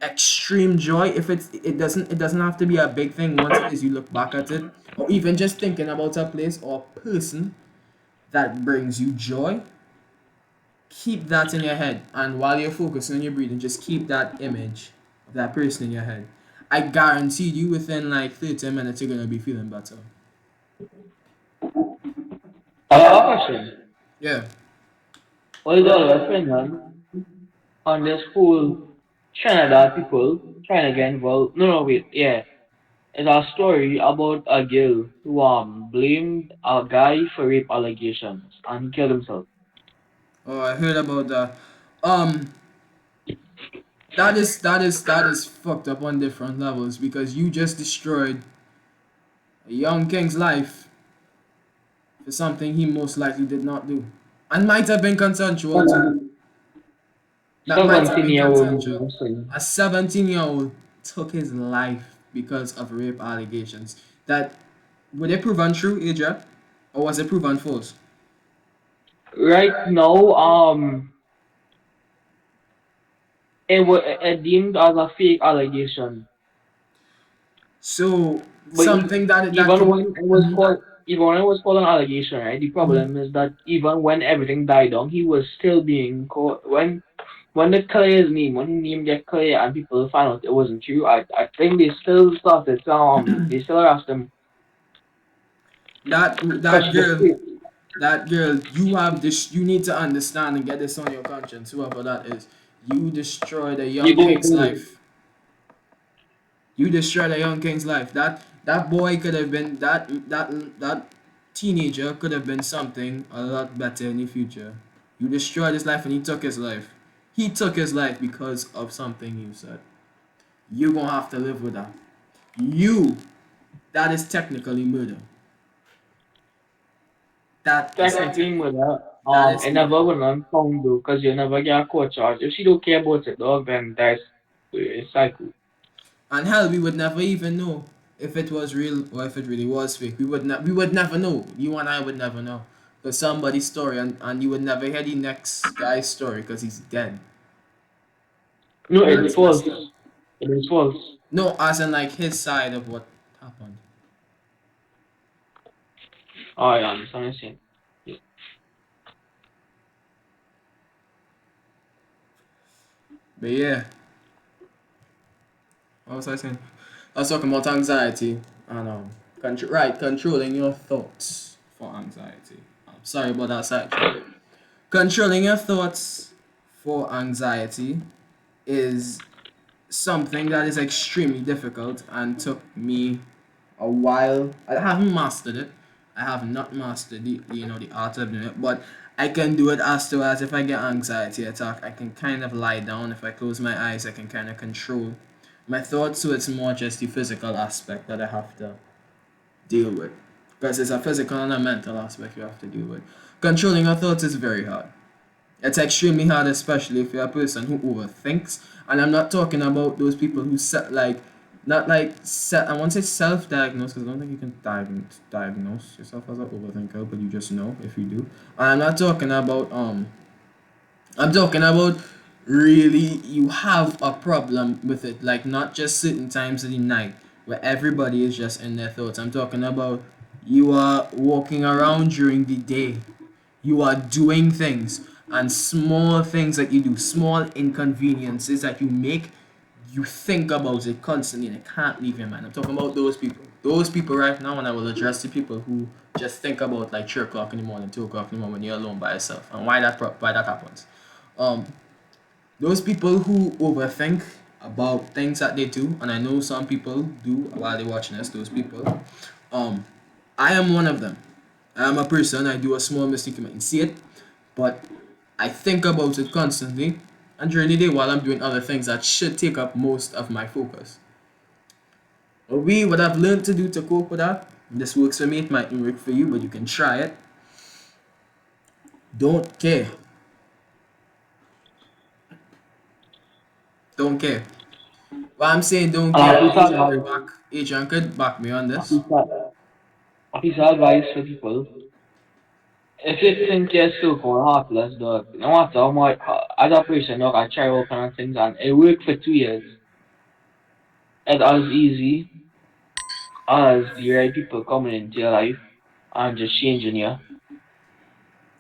extreme joy. If it doesn't have to be a big thing. Once it is, you look back at it, or even just thinking about a place or person that brings you joy, keep that in your head, and while you're focusing on your breathing, just keep that image of that person in your head. I guarantee you, within like 30 minutes, you're gonna be feeling better. I have a question. Yeah. What is all your opinion on this whole Trinidad people trying to get involved? No, wait, yeah. It's a story about a girl who blamed a guy for rape allegations and he killed himself. Oh, I heard about that. Um, that is fucked up on different levels, because you just destroyed a young king's life for something he most likely did not do, and might have been consensual too. That might have been 17-year-old consensual. Muslim. A 17-year-old took his life because of rape allegations. That were they proven true, Adria, or was it proven false? Right now, it was deemed as a fake allegation. So But something that even could. when it was Mhm. called, even when it was called an allegation, right? The problem is that even when everything died down, he was still being called. When the Clay's name, when his name get Clay and people found out it wasn't true, I think they still started. They still asked him That questions. girl, that girl, you have this. You need to understand and get this on your conscience. Whoever that is, you destroyed a You young go king's through. life. You destroyed a young king's life. That boy could have been that teenager could have been something a lot better in the future. You destroyed his life and he took his life. He took his life because of something you said. You gonna have to live with that. You, that is technically murder. That is Technically, with that, that is it never went unfound though, because you never get a court charge. If she don't care about it, dog, then that's it's cycle. and hell we would never even know if it was real or if it really was fake. We would never know. You and I would never know. Because somebody's story and you would never hear the next guy's story because he's dead. No, And it's that's messed false. up. It is false. No, as in like his side of what happened. Oh, yeah, I understand what you're saying. Yeah. But yeah, what was I saying? I was talking about anxiety and controlling your thoughts for anxiety. I'm sorry about that sidetrack. Controlling your thoughts for anxiety is something that is extremely difficult and took me a while. I haven't mastered it. I have not mastered the art of doing it, but I can do it as to as if I get anxiety attack, I can kind of lie down. If I close my eyes, I can kind of control my thoughts. So it's more just the physical aspect that I have to deal with, because it's a physical and a mental aspect you have to deal with. Controlling your thoughts is very hard. It's extremely hard, especially if you're a person who overthinks. And I'm not talking about those people who set like, not like set. I won't say self-diagnose because I don't think you can diagnose yourself as an overthinker, but you just know if you do. And I'm not talking about I'm talking about really you have a problem with it, like not just certain times of the night where everybody is just in their thoughts. I'm talking about you are walking around during the day, you are doing things, and small things that you do, small inconveniences that you make, you think about it constantly and it can't leave your mind. I'm talking about those people. Those people right now, and I will address the people who just think about like 3 o'clock in the morning, 2 o'clock in the morning when you're alone by yourself, and why that happens. Um, those people who overthink about things that they do, and I know some people do while they're watching us. Those people, um, I am one of them. I am a person. I do a small mistake, you might see it, but I think about it constantly, and during the day while I'm doing other things that should take up most of my focus. But what I've learned to do to cope with that, this works for me, it might not work for you, but you can try it. Don't care. Don't care. Well, I'm saying don't And care. Adrian could back me on this. a piece of advice for people. If you think you're still going heartless, dog, no matter how much, as a person, dog, I try all kind of things and it worked for 2 years. It's as easy as the right people coming into your life and just changing you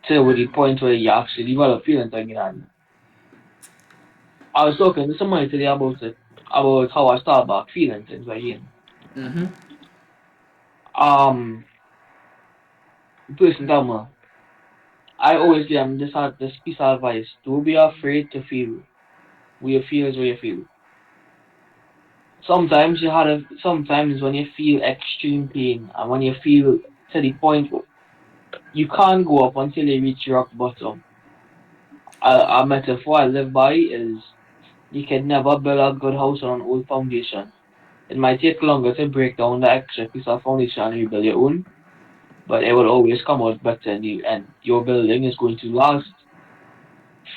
to the point where you actually develop feelings again. And I was talking to somebody today about it, about how I start back feeling things again. Mm-hmm. Um, the person told me, I always give them this piece of advice. Don't be afraid to feel. Where you feel is where you feel. Sometimes when you feel extreme pain and when you feel to the point you can't go up until you reach rock bottom. A metaphor I live by is you can never build a good house on an old foundation. It might take longer to break down the extra piece of foundation and rebuild your own, but it will always come out better in the end. Your building is going to last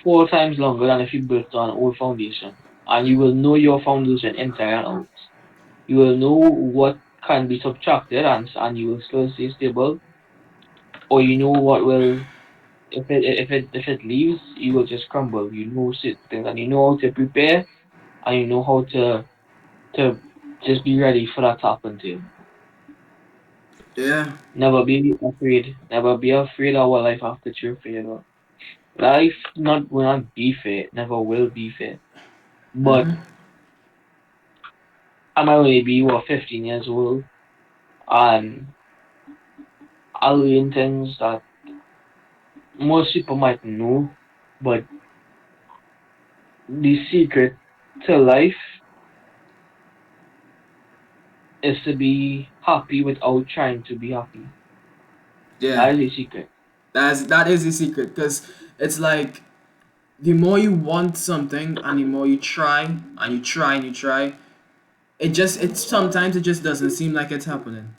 four times longer than if you built on an old foundation. And you will know your foundation inside and out. You will know what can be subtracted and you will still stay stable, or you know what will if it leaves, you will just crumble. You know certain things and you know how to prepare and you know how to just be ready for that to happen to you. Yeah. Never be afraid. Never be afraid of what life have to throw for you. Though. Life not will not be fair. Never will be fair. But Mm-hmm. I might only be 15 years old and I'll learn things that most people might know. But the secret to life is to be happy without trying to be happy. Yeah. That is the secret. That is the secret, because it's like the more you want something and the more you try and you try and you try, it's sometimes it just doesn't seem like it's happening.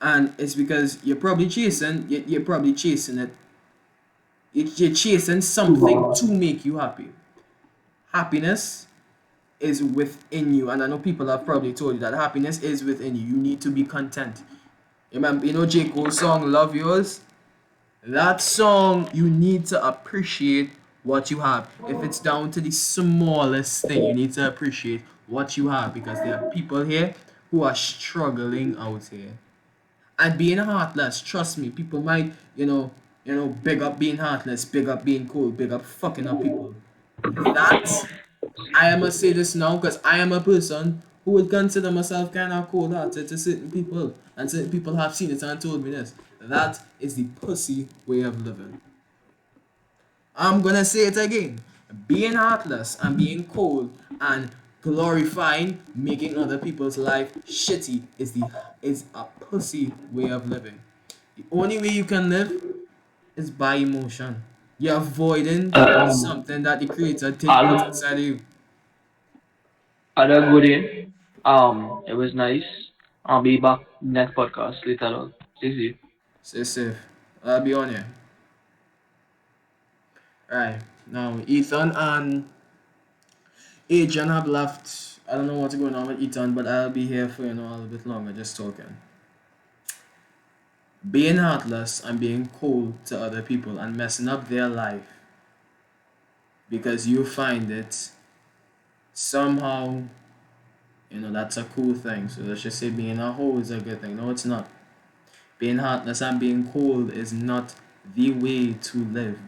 And it's because you're probably chasing it. You're chasing something to make you happy. Happiness is within you, and I know people have probably told you that happiness is within you. You need to be content. Remember, J. Cole's song "Love Yours." That song, you need to appreciate what you have. If it's down to the smallest thing, you need to appreciate what you have, because there are people here who are struggling out here. And being heartless, trust me, people might, big up being heartless, big up being cold, big up fucking up people. That, I must say this now, because I am a person who would consider myself kind of cold hearted to certain people. And certain people have seen it and told me this. That is the pussy way of living. I'm gonna say it again. Being heartless and being cold and glorifying making other people's life shitty is a pussy way of living. The only way you can live is by emotion. You're avoiding Um, something that the creator think put I'll, inside of you. I'll go in. It was nice. I'll be back next podcast later on. See you. Stay safe. I'll be on here. Right. Now Ethan and Adrian have left. I don't know what's going on with Ethan, but I'll be here for a little bit longer just talking. Being heartless and being cold to other people and messing up their life because you find it somehow, that's a cool thing. So let's just say being a hoe is a good thing. No, it's not. Being heartless and being cold is not the way to live.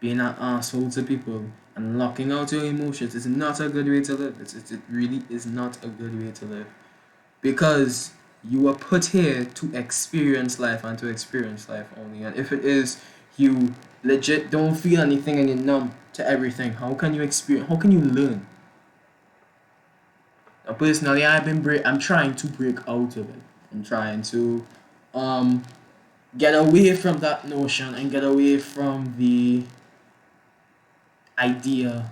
Being an asshole to people and locking out your emotions is not a good way to live. It really is not a good way to live. Because you were put here to experience life and to experience life only. And if it is you legit don't feel anything and you're numb to everything, how can you experience? How can you learn? Now, personally, I'm trying to break out of it. I'm trying to um get away from that notion and get away from the idea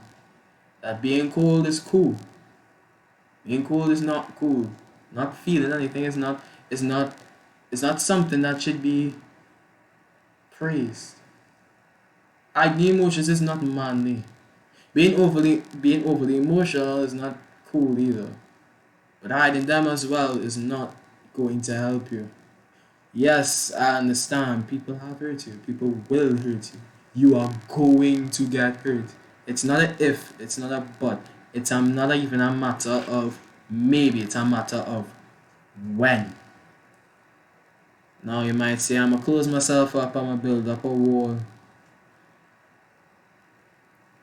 that being cold is cool. Being cold is not cool. Not feeling anything is not it's not something that should be praised. Hiding emotions is not manly. Being overly emotional is not cool either. But hiding them as well is not going to help you. Yes, I understand. People have hurt you. People will hurt you. You are going to get hurt. It's not a if, it's not a but. It's not even a matter of maybe, it's a matter of when. Now you might say, I'm gonna close myself up, I'm gonna build up a wall.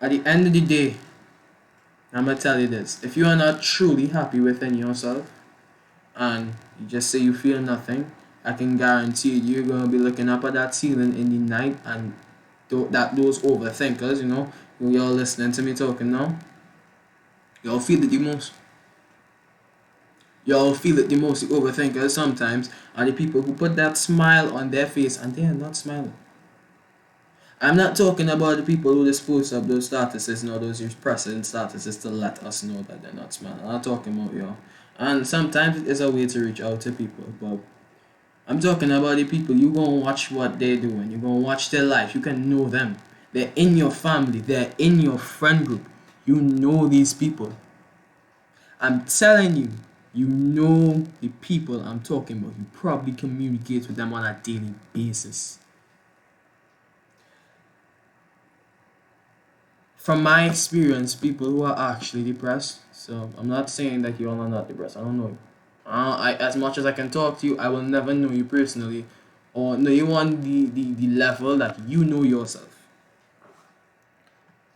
At the end of the day, I'm gonna tell you this. If you are not truly happy within yourself and you just say you feel nothing, I can guarantee you're gonna be looking up at that ceiling in the night, and those overthinkers, y'all listening to me talking now, y'all feel it the most. Y'all feel it the most. The overthinkers sometimes are the people who put that smile on their face and they are not smiling. I'm not talking about the people who just post up those statuses, those pressing statuses to let us know that they're not smiling. I'm not talking about y'all. And sometimes it is a way to reach out to people, but I'm talking about the people you gonna watch what they doing. You gonna watch their life. You can know them. They're in your family. They're in your friend group. You know these people. I'm telling you, you know the people I'm talking about. You probably communicate with them on a daily basis. From my experience, people who are actually depressed. So I'm not saying that you all are not depressed. I don't know you. As much as I can talk to you, I will never know you personally, or know you on the level that you know yourself.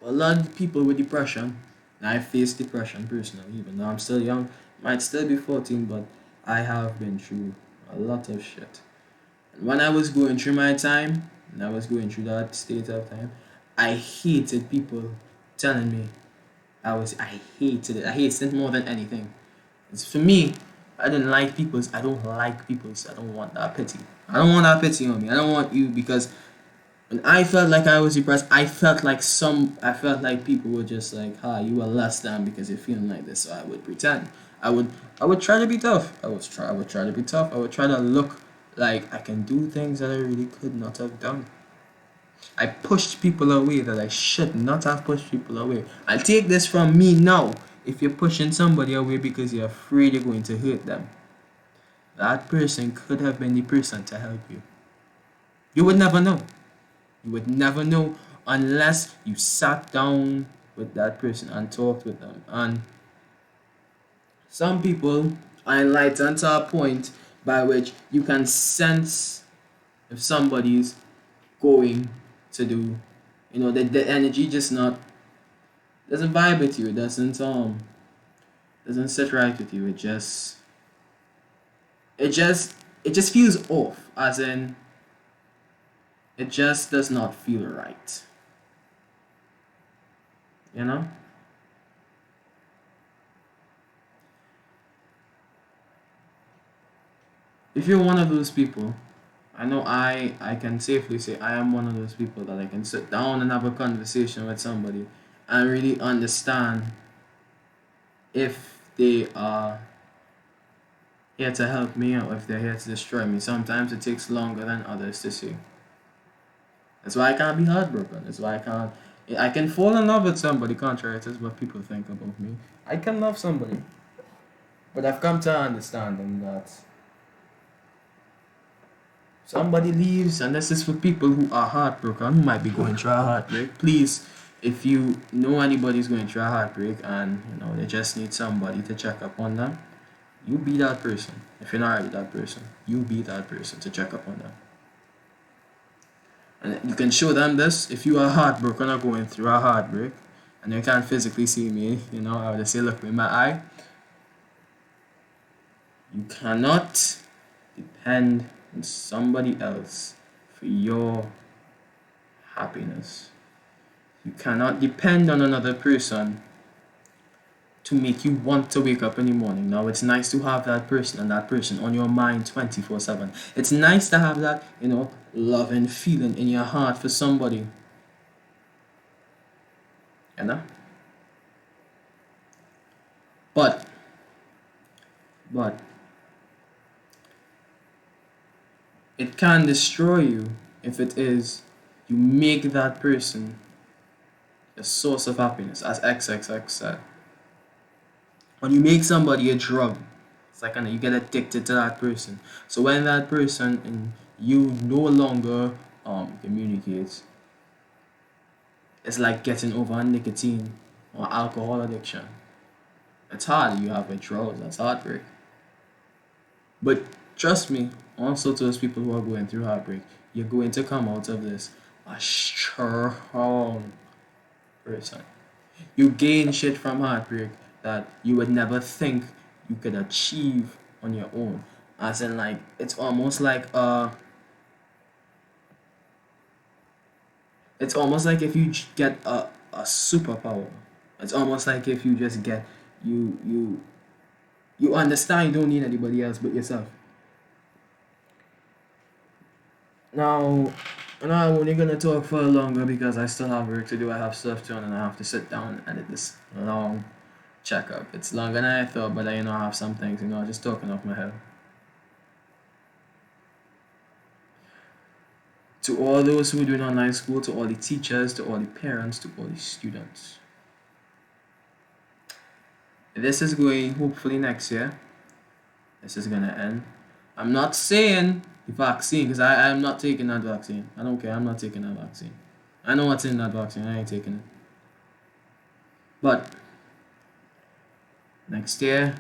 A lot of people with depression, and I face depression personally, even though I'm still young, might still be 14, but I have been through a lot of shit. And when I was going through my time, and I was going through that state of time, I hated people telling me I hated it. I hated it more than anything. It's for me, I don't like people's, I don't want that pity. I don't want that pity on me. I don't want you because when I felt like I was depressed, I felt like people were just like, "Ha, you are less than because you're feeling like this." So I would pretend. I would, I would try to be tough. I would try to be tough. I would try to look like I can do things that I really could not have done. I pushed people away that I should not have pushed people away. I take this from me now. If you're pushing somebody away because you're afraid you're going to hurt them, that person could have been the person to help you. You would never know. You would never know unless you sat down with that person and talked with them. And some people are enlightened to a point by which you can sense if somebody's going to do, the energy just not doesn't vibe with you. It doesn't sit right with you. It just it just feels off. As in, it just does not feel right. You know. If you're one of those people, I know I can safely say I am one of those people that I can sit down and have a conversation with somebody and really understand if they are here to help me or if they're here to destroy me. Sometimes it takes longer than others to see. That's why I can't be heartbroken. That's why I can't. I can fall in love with somebody, contrary to what people think about me. I can love somebody, but I've come to understanding that somebody leaves, and this is for people who are heartbroken, who might be going through a heartbreak. Please, if you know anybody's going through a heartbreak and they just need somebody to check up on them, you be that person. If you're not already that person, you be that person to check up on them. And you can show them this if you are heartbroken or going through a heartbreak, and you can't physically see me. I would just say, look me in my eye. You cannot depend on somebody else for your happiness. You cannot depend on another person to make you want to wake up in the morning. Now, it's nice to have that person and that person on your mind 24/7. It's nice to have that, loving feeling in your heart for somebody. You know? But, but, it can destroy you if it is you make that person a source of happiness, as XXX said. When you make somebody a drug, it's like you get addicted to that person. So when that person and you no longer communicates, it's like getting over nicotine or alcohol addiction. It's hard. You have withdrawals. That's heartbreak. But trust me, also to those people who are going through heartbreak, you're going to come out of this a strong person. You gain shit from heartbreak that you would never think you could achieve on your own. As in, like, it's almost like if you get a superpower. It's almost like if you just get you understand you don't need anybody else but yourself. Now, I'm only gonna talk for longer because I still have work to do. I have stuff to do and I have to sit down and edit this long checkup. It's longer than I thought, but I have some things, just talking off my head. To all those who are doing online school, to all the teachers, to all the parents, to all the students. This is going hopefully next year. This is gonna end. I'm not saying the vaccine because I'm not taking that vaccine. I don't care. I'm not taking that vaccine. I know what's in that vaccine. I ain't taking it. But next year,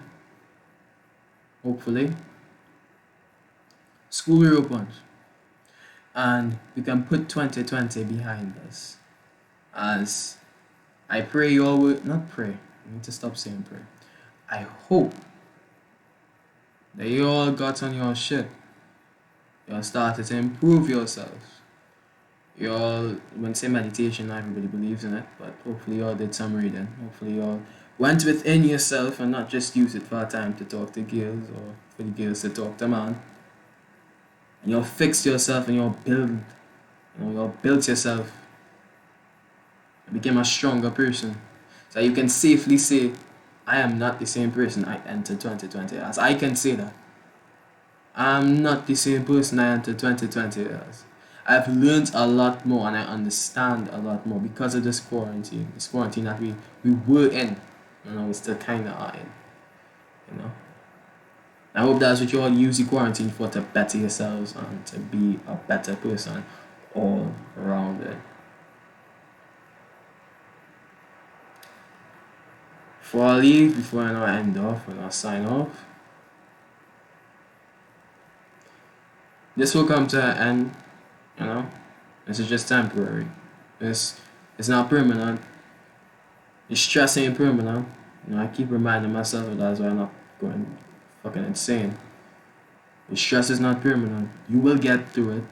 hopefully, school reopens and we can put 2020 behind us. As I pray you all will not pray. I need to stop saying pray. I hope that you all got on your shit. You all started to improve yourselves. You all, when say meditation, not everybody believes in it, but hopefully you all did some reading. Hopefully you all went within yourself and not just use it for a time to talk to girls or for the girls to talk to man. And you all fixed yourself and you all you all built yourself and became a stronger person. So you can safely say, I am not the same person I entered 2020 as. I can say that. I'm not the same person I entered 2020 as. I've learned a lot more and I understand a lot more because of this quarantine. This quarantine that we were in. We still kind of are in. You know. I hope that's what you all use the quarantine for, to better yourselves and to be a better person all around it. Before I leave, before I end off and I sign off, this will come to an end, you know. This is just temporary. It's not permanent. The stress ain't permanent. I keep reminding myself of that, that's why I'm not going fucking insane. The stress is not permanent. You will get through it.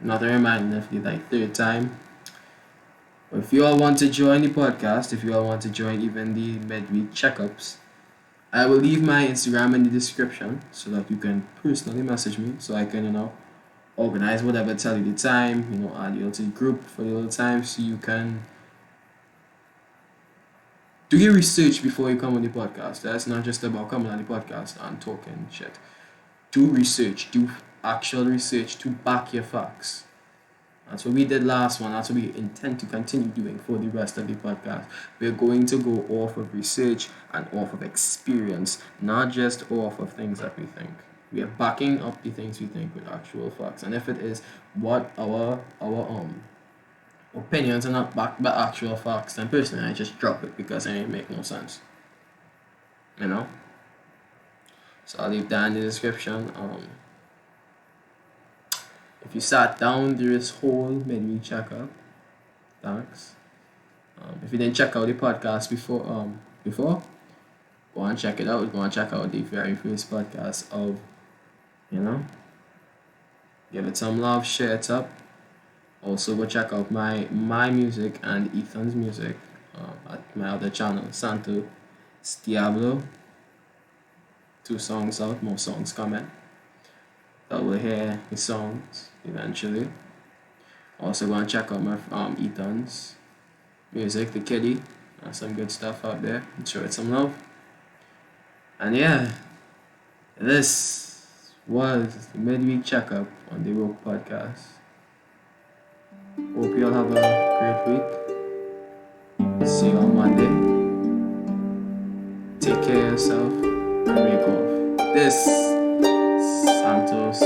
Not a reminder for the third time. But if you all want to join the podcast, if you all want to join even the midweek checkups, I will leave my Instagram in the description so that you can personally message me so I can, organize whatever, tell you the time, add you to the group for the little time so you can do your research before you come on the podcast. That's not just about coming on the podcast and talking shit. Do research, do actual research to back your facts. That's what we did last one. That's what we intend to continue doing for the rest of the podcast. We're going to go off of research and off of experience, not just off of things that we think. We are backing up the things we think with actual facts. And if it is what our opinions are not backed by actual facts, then personally I just drop it because it ain't make no sense. So I'll leave that in the description. If you sat down through this whole midweek checkup, thanks. If you didn't check out the podcast before, go and check it out. Go and check out the very first podcast of, give it some love, share it up. Also go check out my music and Ethan's music at my other channel, Santo Diablo. 2 songs out, more songs coming. That will hear the songs eventually. Also go and check out my Ethan's music, The Kitty. There's some good stuff out there. Show it some love. And yeah, this was the midweek checkup on the Rope Podcast. Hope you all have a great week. See you on Monday. Take care of yourself and wake up. This Santos